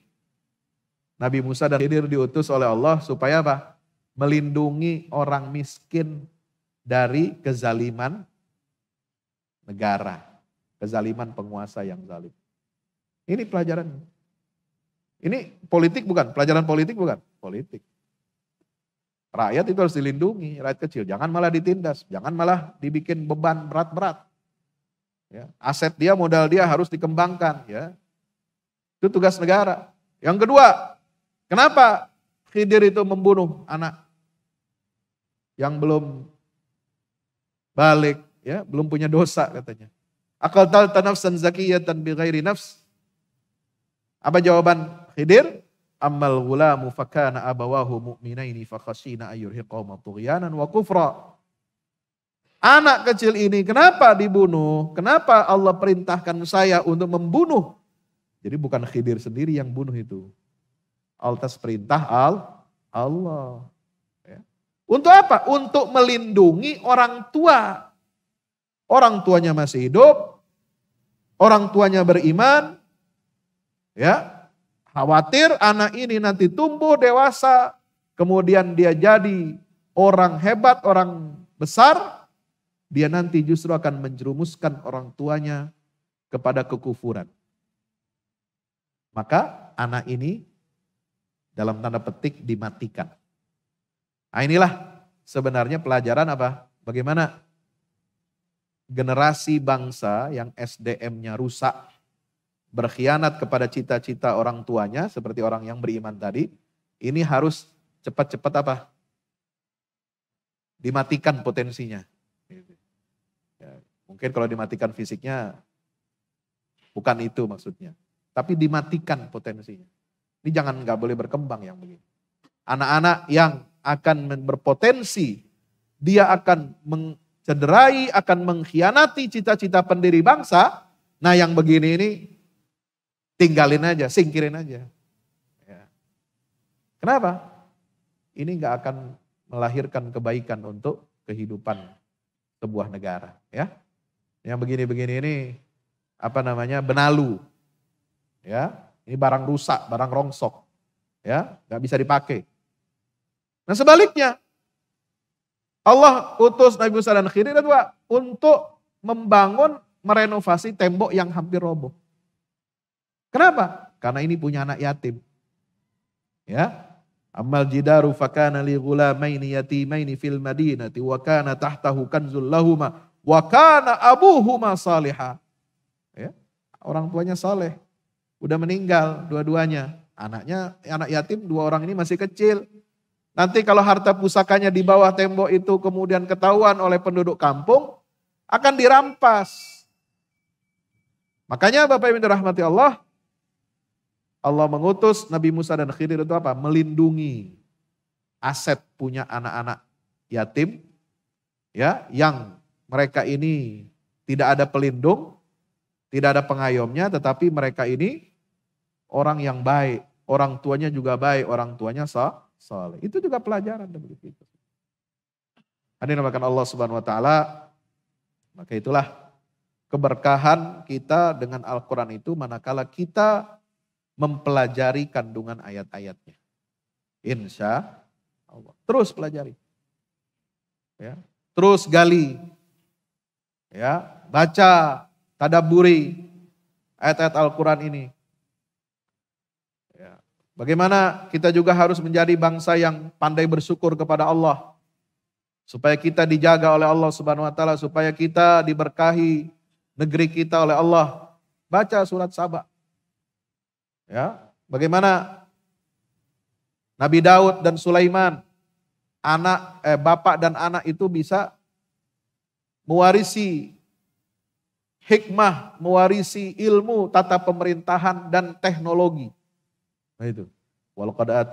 Nabi Musa dan Khidir diutus oleh Allah supaya apa? Melindungi orang miskin dari kezaliman negara, kezaliman penguasa yang zalim. Ini pelajaran. Ini politik bukan? Pelajaran politik bukan? Politik. Rakyat itu harus dilindungi, rakyat kecil. Jangan malah ditindas, jangan malah dibikin beban berat-berat. Ya, aset dia, modal dia harus dikembangkan. Ya. Itu tugas negara. Yang kedua, kenapa Khidir itu membunuh anak yang belum balik, ya, belum punya dosa katanya. Aqtalta nafsan zakiyatan bighairi nafs. Apa jawaban Khidir? Ammal ghulamu fakana abawahu mu'minaini fakhashina ayyurhiqahuma tughyanan wa kufra. Anak kecil ini kenapa dibunuh? Kenapa Allah perintahkan saya untuk membunuh? Jadi bukan Khidir sendiri yang bunuh itu. Atas perintah Allah. Ya. Untuk apa? Untuk melindungi orang tua. Orang tuanya masih hidup. Orang tuanya beriman. Ya, khawatir anak ini nanti tumbuh dewasa, kemudian dia jadi orang hebat, orang besar, dia nanti justru akan menjerumuskan orang tuanya kepada kekufuran. Maka anak ini dalam tanda petik dimatikan. Nah inilah sebenarnya pelajaran apa? Bagaimana generasi bangsa yang SDM-nya rusak, berkhianat kepada cita-cita orang tuanya seperti orang yang beriman tadi, ini harus cepat-cepat apa? Dimatikan potensinya. Ya, mungkin kalau dimatikan fisiknya bukan itu maksudnya, tapi dimatikan potensinya. Ini jangan nggak boleh berkembang yang begini. Anak-anak yang akan berpotensi, dia akan mencederai, akan mengkhianati cita-cita pendiri bangsa. Nah yang begini ini tinggalin aja, singkirin aja. Kenapa? Ini nggak akan melahirkan kebaikan untuk kehidupan sebuah negara. Ya, yang begini-begini ini benalu. Ya, ini barang rusak, barang rongsok. Ya, nggak bisa dipakai. Nah sebaliknya, Allah utus Nabi Musa dan Khidir untuk membangun, merenovasi tembok yang hampir roboh. Kenapa? Karena ini punya anak yatim. Ya, amal jidaru fakana li ghulamaini yatimaini fil madinati wa kana tahtahu kanzul lahuma wa kana abuhuma salihah. Ya, orang tuanya saleh, udah meninggal dua-duanya. Anak yatim, dua orang ini masih kecil. Nanti kalau harta pusakanya di bawah tembok itu kemudian ketahuan oleh penduduk kampung, akan dirampas. Makanya Bapak Ibu dirahmati Allah, Allah mengutus Nabi Musa dan Khidir itu melindungi aset punya anak-anak yatim, ya, yang mereka ini tidak ada pelindung, tidak ada pengayomnya, tetapi mereka ini orang yang baik, orang tuanya juga baik, orang tuanya saleh. Itu juga pelajaran begitu. Hadirin dirahmati Allah Subhanahu wa taala, maka itulah keberkahan kita dengan Al-Qur'an itu manakala kita mempelajari kandungan ayat-ayatnya. Insya Allah. Terus pelajari. Ya, terus gali. Ya, baca, tadabburi ayat-ayat Al-Qur'an ini. Ya, bagaimana kita juga harus menjadi bangsa yang pandai bersyukur kepada Allah. Supaya kita dijaga oleh Allah Subhanahu wa taala, supaya kita diberkahi negeri kita oleh Allah. Baca surat Saba. Ya, bagaimana Nabi Daud dan Sulaiman, bapak dan anak itu bisa mewarisi hikmah, mewarisi ilmu, tata pemerintahan dan teknologi. Nah itu. Walaqad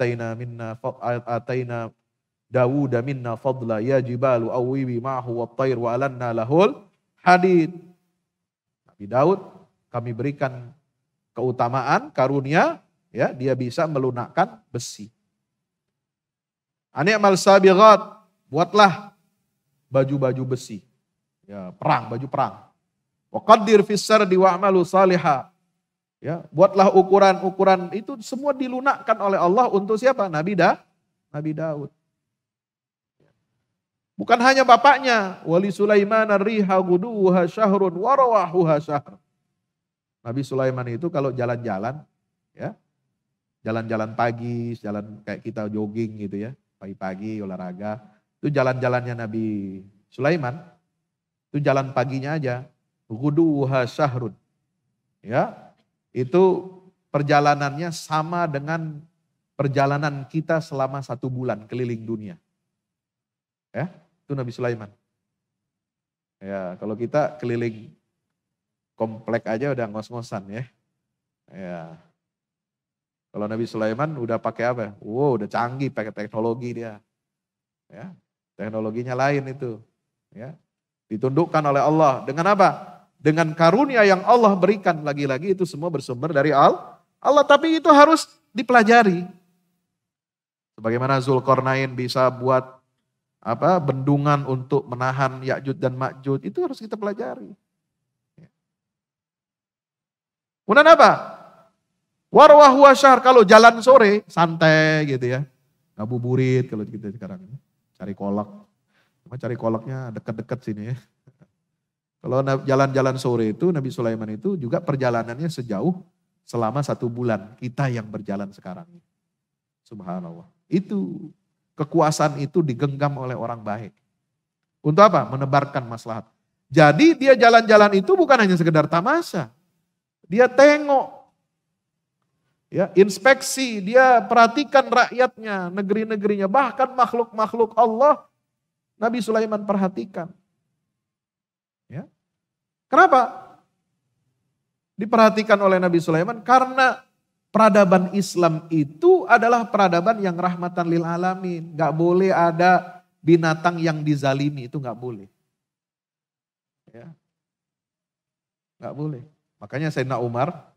ataina Dawuda minna fadla ya jibalu awwibi ma'hu wat-tayr wa alanna lahul hadid. Nabi Daud kami berikan keutamaan, karunia, ya, dia bisa melunakkan besi. Ani'mal sabighat, buatlah baju-baju besi. Ya, baju perang. Wa qaddir fis sardi wa'malu salihah. Ya, buatlah ukuran-ukuran itu semua dilunakkan oleh Allah untuk siapa? Nabi Daud. Bukan hanya bapaknya, wali Sulaiman ar-riha guduha syahrun wa rawahuha syahr. Nabi Sulaiman itu kalau jalan-jalan, ya, jalan-jalan pagi, jalan kayak kita jogging gitu ya, pagi-pagi olahraga, itu jalan-jalannya Nabi Sulaiman, itu jalan paginya aja, guduha syahrun, ya, itu perjalanannya sama dengan perjalanan kita selama 1 bulan keliling dunia, ya, itu Nabi Sulaiman. Ya, kalau kita keliling komplek aja udah ngos-ngosan ya. Ya. Kalau Nabi Sulaiman udah pakai apa? Wow, udah canggih pakai teknologi dia. Ya. Teknologinya lain itu. Ya. Ditundukkan oleh Allah. Dengan apa? Dengan karunia yang Allah berikan. Lagi-lagi itu semua bersumber dari Allah. Tapi itu harus dipelajari. Sebagaimana Zulkarnain bisa buat bendungan untuk menahan Ya'juj dan Ma'juj. Itu harus kita pelajari. Kemudian apa? Warwahu wasyar, kalau jalan sore santai gitu ya. Ngabuburit kalau kita sekarang. Cari kolak. Cuma cari kolaknya dekat-dekat sini ya. Kalau jalan-jalan sore itu Nabi Sulaiman itu juga perjalanannya sejauh selama 1 bulan. Kita yang berjalan sekarang. Subhanallah. Itu kekuasaan itu digenggam oleh orang baik. Untuk apa? Menebarkan maslahat. Jadi dia jalan-jalan itu bukan hanya sekedar tamasya. Dia tengok, ya, inspeksi, dia perhatikan rakyatnya, negeri-negerinya, bahkan makhluk-makhluk Allah, Nabi Sulaiman perhatikan. Ya. Kenapa? Diperhatikan oleh Nabi Sulaiman karena peradaban Islam itu adalah peradaban yang rahmatan lil alamin. Gak boleh ada binatang yang dizalimi, itu gak boleh. Ya. Gak boleh. Makanya Sayyidina Umar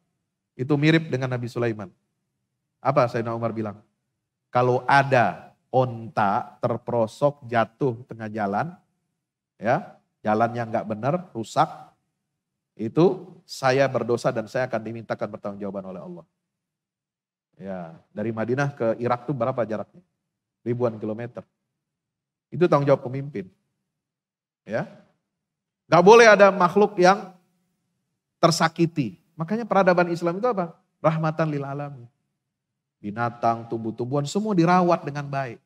itu mirip dengan Nabi Sulaiman. Apa Sayyidina Umar bilang? Kalau ada onta terperosok jatuh tengah jalan, ya, jalannya nggak benar, rusak, itu saya berdosa dan saya akan dimintakan pertanggungjawaban oleh Allah. Ya, dari Madinah ke Irak itu berapa jaraknya? Ribuan kilometer. Itu tanggung jawab pemimpin. Ya, nggak boleh ada makhluk yang tersakiti. Makanya peradaban Islam itu apa? Rahmatan lil alamin. Binatang, tumbuh-tumbuhan semua dirawat dengan baik.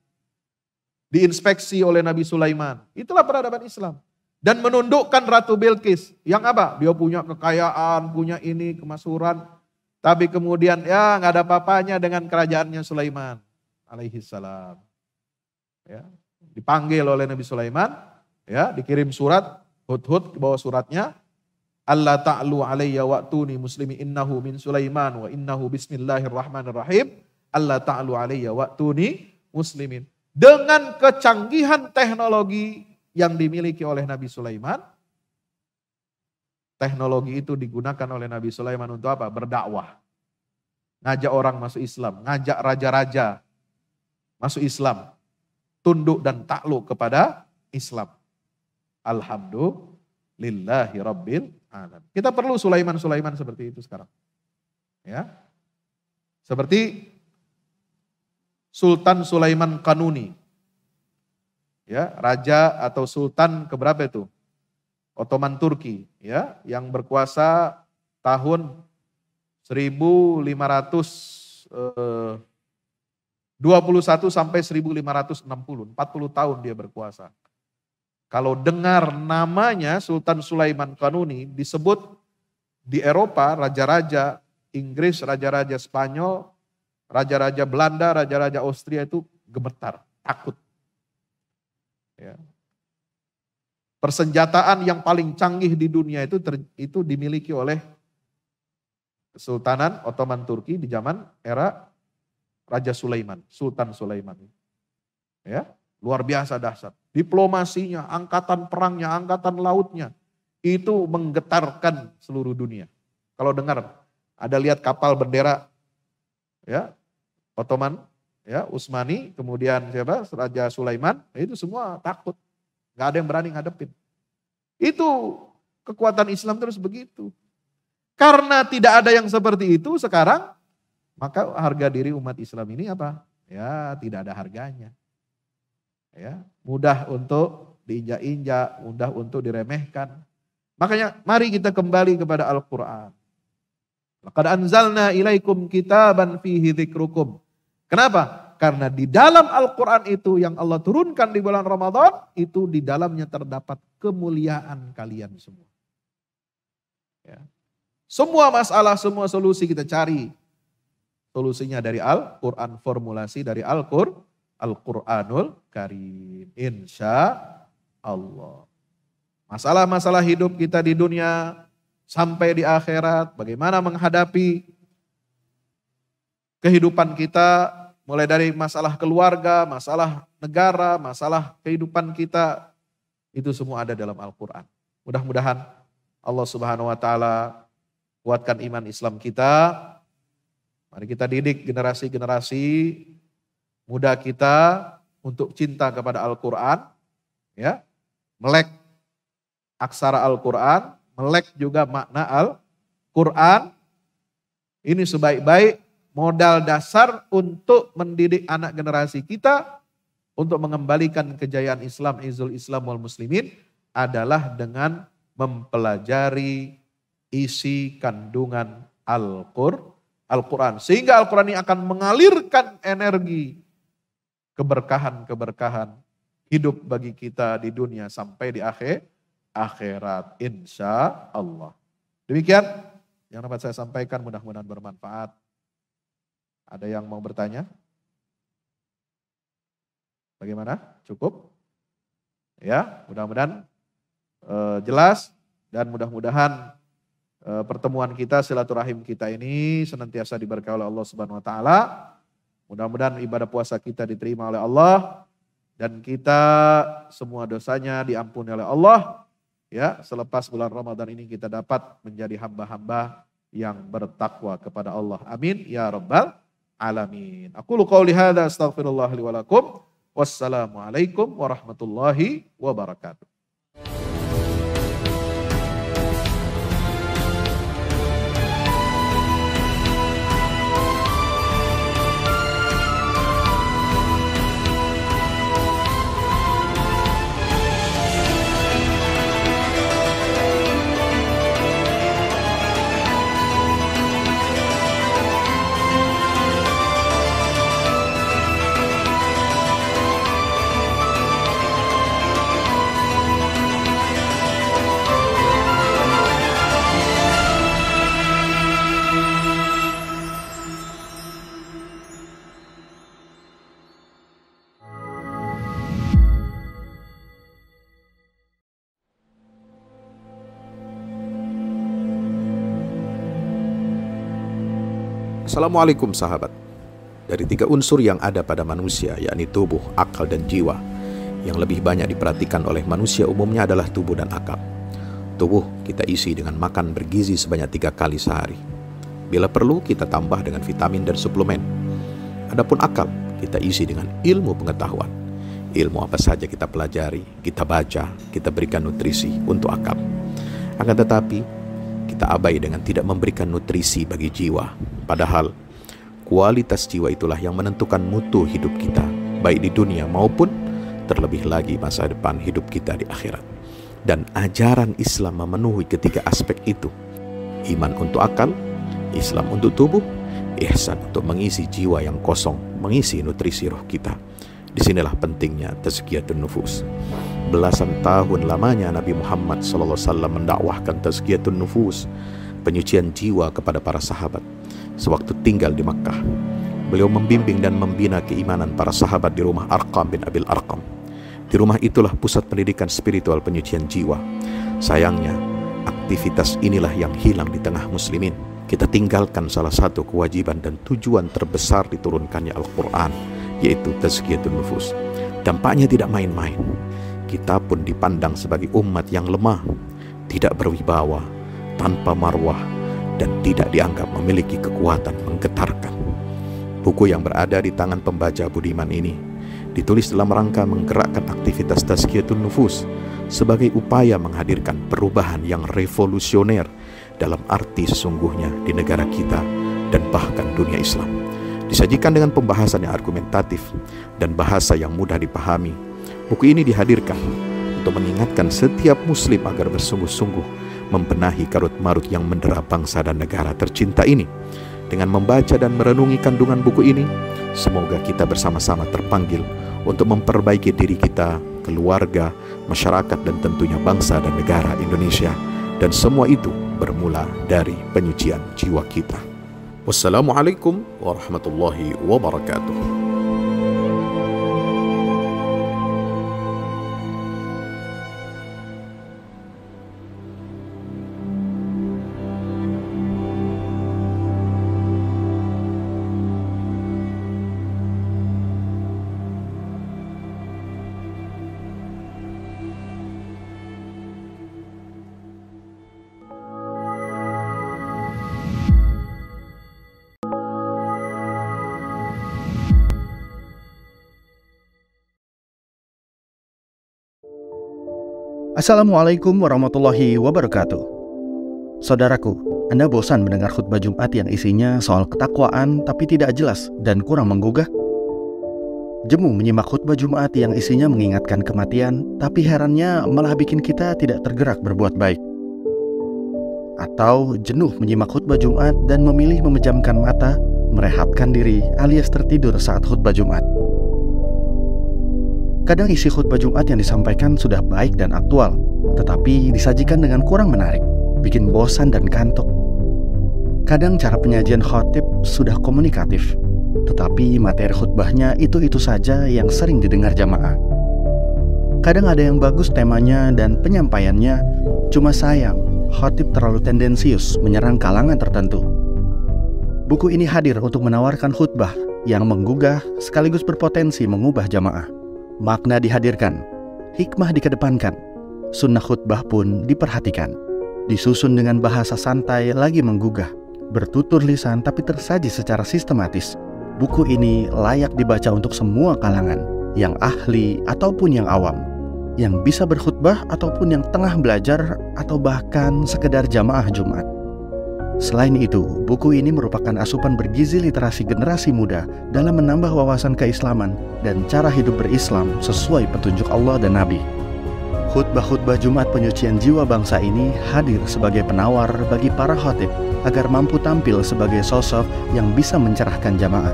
Diinspeksi oleh Nabi Sulaiman. Itulah peradaban Islam. Dan menundukkan Ratu Bilqis. Yang apa? Dia punya kekayaan, punya ini, kemasyhuran. Tapi kemudian ya nggak ada apa-apanya dengan kerajaannya Sulaiman alaihi salam. Ya, dipanggil oleh Nabi Sulaiman, ya, dikirim surat, Hudhud bawa suratnya. Allah ta'lu alayya wa'tuni muslimi innahu min Sulaiman wa innahu bismillahirrahmanirrahim. Allah ta'lu alayya wa'tuni muslimin. Dengan kecanggihan teknologi yang dimiliki oleh Nabi Sulaiman, teknologi itu digunakan oleh Nabi Sulaiman untuk apa? Berdakwah. Ngajak orang masuk Islam, ngajak raja-raja masuk Islam, tunduk dan takluk kepada Islam. Alhamdulillahi rabbil alamin. Kita perlu Sulaiman-Sulaiman seperti itu sekarang. Ya. Seperti Sultan Sulaiman Kanuni. Ya, raja atau sultan keberapa itu? Ottoman Turki, ya, yang berkuasa tahun 1521 sampai 1560, 40 tahun dia berkuasa. Kalau dengar namanya Sultan Sulaiman Kanuni disebut di Eropa, raja-raja Inggris, raja-raja Spanyol, raja-raja Belanda, raja-raja Austria itu gemetar, takut. Ya. Persenjataan yang paling canggih di dunia itu dimiliki oleh Kesultanan Ottoman Turki di zaman era Raja Sulaiman, Sultan Sulaiman. Ya, luar biasa dahsyat. Diplomasinya, angkatan perangnya, angkatan lautnya itu menggetarkan seluruh dunia. Kalau dengar ada lihat kapal bendera, ya, Ottoman, ya, Utsmani, kemudian siapa? Raja Sulaiman, itu semua takut. Gak ada yang berani ngadepin. Itu kekuatan Islam terus begitu. Karena tidak ada yang seperti itu sekarang, maka harga diri umat Islam ini apa? Ya, tidak ada harganya. Ya, mudah untuk diinjak-injak, mudah untuk diremehkan. Makanya mari kita kembali kepada Al-Quran. Laqad anzalna ilaikum kitaban fihi dzikrukum. Kenapa? Karena di dalam Al-Quran itu yang Allah turunkan di bulan Ramadan, itu di dalamnya terdapat kemuliaan kalian semua. Ya. Semua masalah, semua solusi kita cari. Solusinya dari Al-Quran, formulasi dari Al-Quranul Karim. Insya Allah. Masalah-masalah hidup kita di dunia sampai di akhirat, bagaimana menghadapi kehidupan kita, mulai dari masalah keluarga, masalah negara, masalah kehidupan kita, itu semua ada dalam Al-Quran. Mudah-mudahan Allah Subhanahu wa Ta'ala kuatkan iman Islam kita. Mari kita didik generasi-generasi muda kita untuk cinta kepada Al-Quran, ya, melek aksara Al-Quran, melek juga makna Al-Quran. Ini sebaik-baik modal dasar untuk mendidik anak generasi kita untuk mengembalikan kejayaan Islam, izul Islam wal muslimin adalah dengan mempelajari isi kandungan Al-Quran. Sehingga Al-Quran ini akan mengalirkan energi keberkahan-keberkahan hidup bagi kita di dunia sampai di akhirat. Insya Allah. Demikian yang dapat saya sampaikan, mudah-mudahan bermanfaat. Ada yang mau bertanya? Bagaimana? Cukup? Ya, mudah-mudahan jelas dan mudah-mudahan pertemuan kita, silaturahim kita ini senantiasa diberkahi oleh Allah Subhanahu wa Ta'ala. Mudah-mudahan ibadah puasa kita diterima oleh Allah dan kita semua dosanya diampuni oleh Allah. Ya, selepas bulan Ramadan ini kita dapat menjadi hamba-hamba yang bertakwa kepada Allah. Amin ya rabbal alamin. Aqulu qauli hadza astaghfirullah li wa lakum. Wassalamualaikum warahmatullahi wabarakatuh. Assalamualaikum sahabat. Dari 3 unsur yang ada pada manusia, yakni tubuh, akal, dan jiwa, yang lebih banyak diperhatikan oleh manusia umumnya adalah tubuh dan akal. Tubuh kita isi dengan makan bergizi sebanyak 3 kali sehari. Bila perlu kita tambah dengan vitamin dan suplemen. Adapun akal kita isi dengan ilmu pengetahuan. Ilmu apa saja kita pelajari, kita baca, kita berikan nutrisi untuk akal. Akan tetapi kita abai dengan tidak memberikan nutrisi bagi jiwa. Padahal kualitas jiwa itulah yang menentukan mutu hidup kita, baik di dunia maupun terlebih lagi masa depan hidup kita di akhirat. Dan ajaran Islam memenuhi ketiga aspek itu. Iman untuk akal, Islam untuk tubuh, ihsan untuk mengisi jiwa yang kosong, mengisi nutrisi roh kita. Disinilah pentingnya tazkiyatun nufus. Belasan tahun lamanya Nabi Muhammad SAW mendakwahkan tazkiyatun nufus, penyucian jiwa kepada para sahabat. Sewaktu tinggal di Makkah, beliau membimbing dan membina keimanan para sahabat di rumah Arqam bin Abil Arqam. Di rumah itulah pusat pendidikan spiritual penyucian jiwa. Sayangnya, aktivitas inilah yang hilang di tengah muslimin. Kita tinggalkan salah satu kewajiban dan tujuan terbesar diturunkannya Al-Quran, yaitu tazkiyatun nufus. Dampaknya tidak main-main. Kita pun dipandang sebagai umat yang lemah, tidak berwibawa, tanpa marwah, dan tidak dianggap memiliki kekuatan menggetarkan. Buku yang berada di tangan pembaca budiman ini ditulis dalam rangka menggerakkan aktivitas tazkiyatun nufus sebagai upaya menghadirkan perubahan yang revolusioner dalam arti sesungguhnya di negara kita dan bahkan dunia Islam. Disajikan dengan pembahasan yang argumentatif dan bahasa yang mudah dipahami, buku ini dihadirkan untuk mengingatkan setiap muslim agar bersungguh-sungguh membenahi karut-marut yang mendera bangsa dan negara tercinta ini. Dengan membaca dan merenungi kandungan buku ini, semoga kita bersama-sama terpanggil untuk memperbaiki diri kita, keluarga, masyarakat, dan tentunya bangsa dan negara Indonesia. Dan semua itu bermula dari penyucian jiwa kita. Wassalamualaikum warahmatullahi wabarakatuh. Assalamualaikum warahmatullahi wabarakatuh. Saudaraku, Anda bosan mendengar khutbah Jumat yang isinya soal ketakwaan tapi tidak jelas dan kurang menggugah? Jemu menyimak khutbah Jumat yang isinya mengingatkan kematian, tapi herannya malah bikin kita tidak tergerak berbuat baik. Atau jenuh menyimak khutbah Jumat dan memilih memejamkan mata, merehatkan diri alias tertidur saat khutbah Jumat. Kadang isi khutbah Jumat yang disampaikan sudah baik dan aktual, tetapi disajikan dengan kurang menarik, bikin bosan dan kantuk. Kadang cara penyajian khotib sudah komunikatif, tetapi materi khutbahnya itu-itu saja yang sering didengar jamaah. Kadang ada yang bagus temanya dan penyampaiannya, cuma sayang, khotib terlalu tendensius menyerang kalangan tertentu. Buku ini hadir untuk menawarkan khutbah yang menggugah sekaligus berpotensi mengubah jamaah. Makna dihadirkan, hikmah dikedepankan, sunnah khutbah pun diperhatikan. Disusun dengan bahasa santai lagi menggugah, bertutur lisan tapi tersaji secara sistematis. buku ini layak dibaca untuk semua kalangan, yang ahli ataupun yang awam, yang bisa berkhutbah ataupun yang tengah belajar atau bahkan sekedar jamaah Jumat. Selain itu, buku ini merupakan asupan bergizi literasi generasi muda dalam menambah wawasan keislaman dan cara hidup berislam sesuai petunjuk Allah dan Nabi. Khutbah-khutbah Jumat penyucian jiwa bangsa ini hadir sebagai penawar bagi para khatib agar mampu tampil sebagai sosok yang bisa mencerahkan jamaah,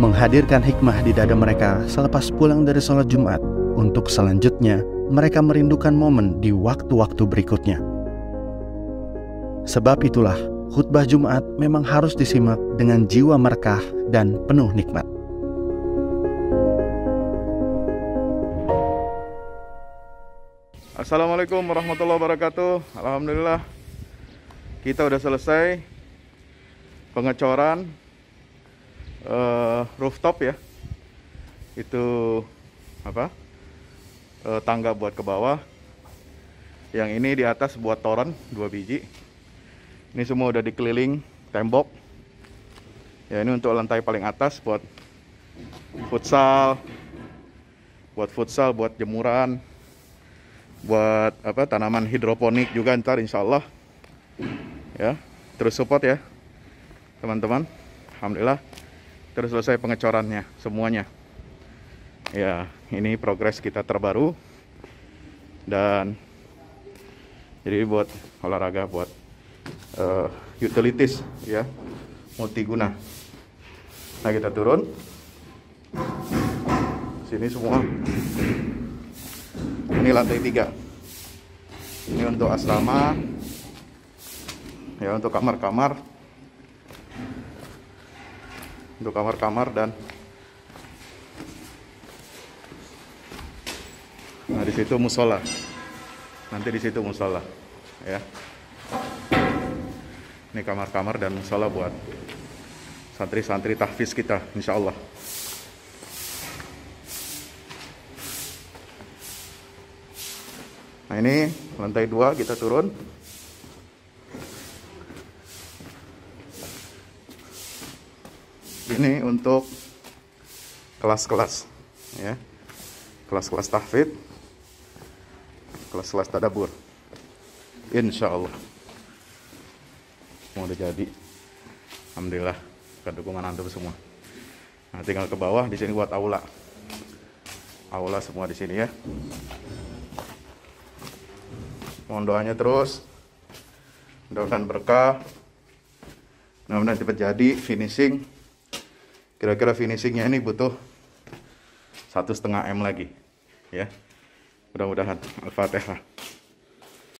menghadirkan hikmah di dada mereka selepas pulang dari sholat Jumat, untuk selanjutnya mereka merindukan momen di waktu-waktu berikutnya. Sebab itulah, khutbah Jumat memang harus disimak dengan jiwa merekah dan penuh nikmat. Assalamualaikum warahmatullahi wabarakatuh. Alhamdulillah, kita udah selesai pengecoran rooftop ya. Itu tangga buat ke bawah. Yang ini di atas buat toren 2 biji. Ini semua udah dikeliling tembok. Ya, ini untuk lantai paling atas buat futsal, buat jemuran, buat tanaman hidroponik juga ntar insya Allah. Ya, terus support ya teman-teman. Alhamdulillah terus selesai pengecorannya semuanya. Ya, ini progres kita terbaru dan jadi buat olahraga, buat utilities ya, multiguna. Nah, kita turun sini semua. Ini lantai 3. Ini untuk asrama ya, untuk kamar-kamar, dan nah di situ musola. Nanti di situ musola ya. Ini kamar-kamar dan musola buat santri-santri tahfiz kita insya Allah. Nah, ini lantai 2 kita turun. Ini untuk kelas-kelas ya. Kelas-kelas tahfidz, kelas-kelas tadabbur. Insya Allah mau udah jadi. Alhamdulillah, bukan dukungan antum semua. Nah, tinggal ke bawah. Di sini buat aula. Aula semua di sini ya. Mohon doanya terus. Mudah-mudahan berkah. Mudah-mudahan cepat jadi finishing. Kira-kira finishingnya ini butuh 1,5 M lagi. Ya. Mudah-mudahan. Al-Fatihah.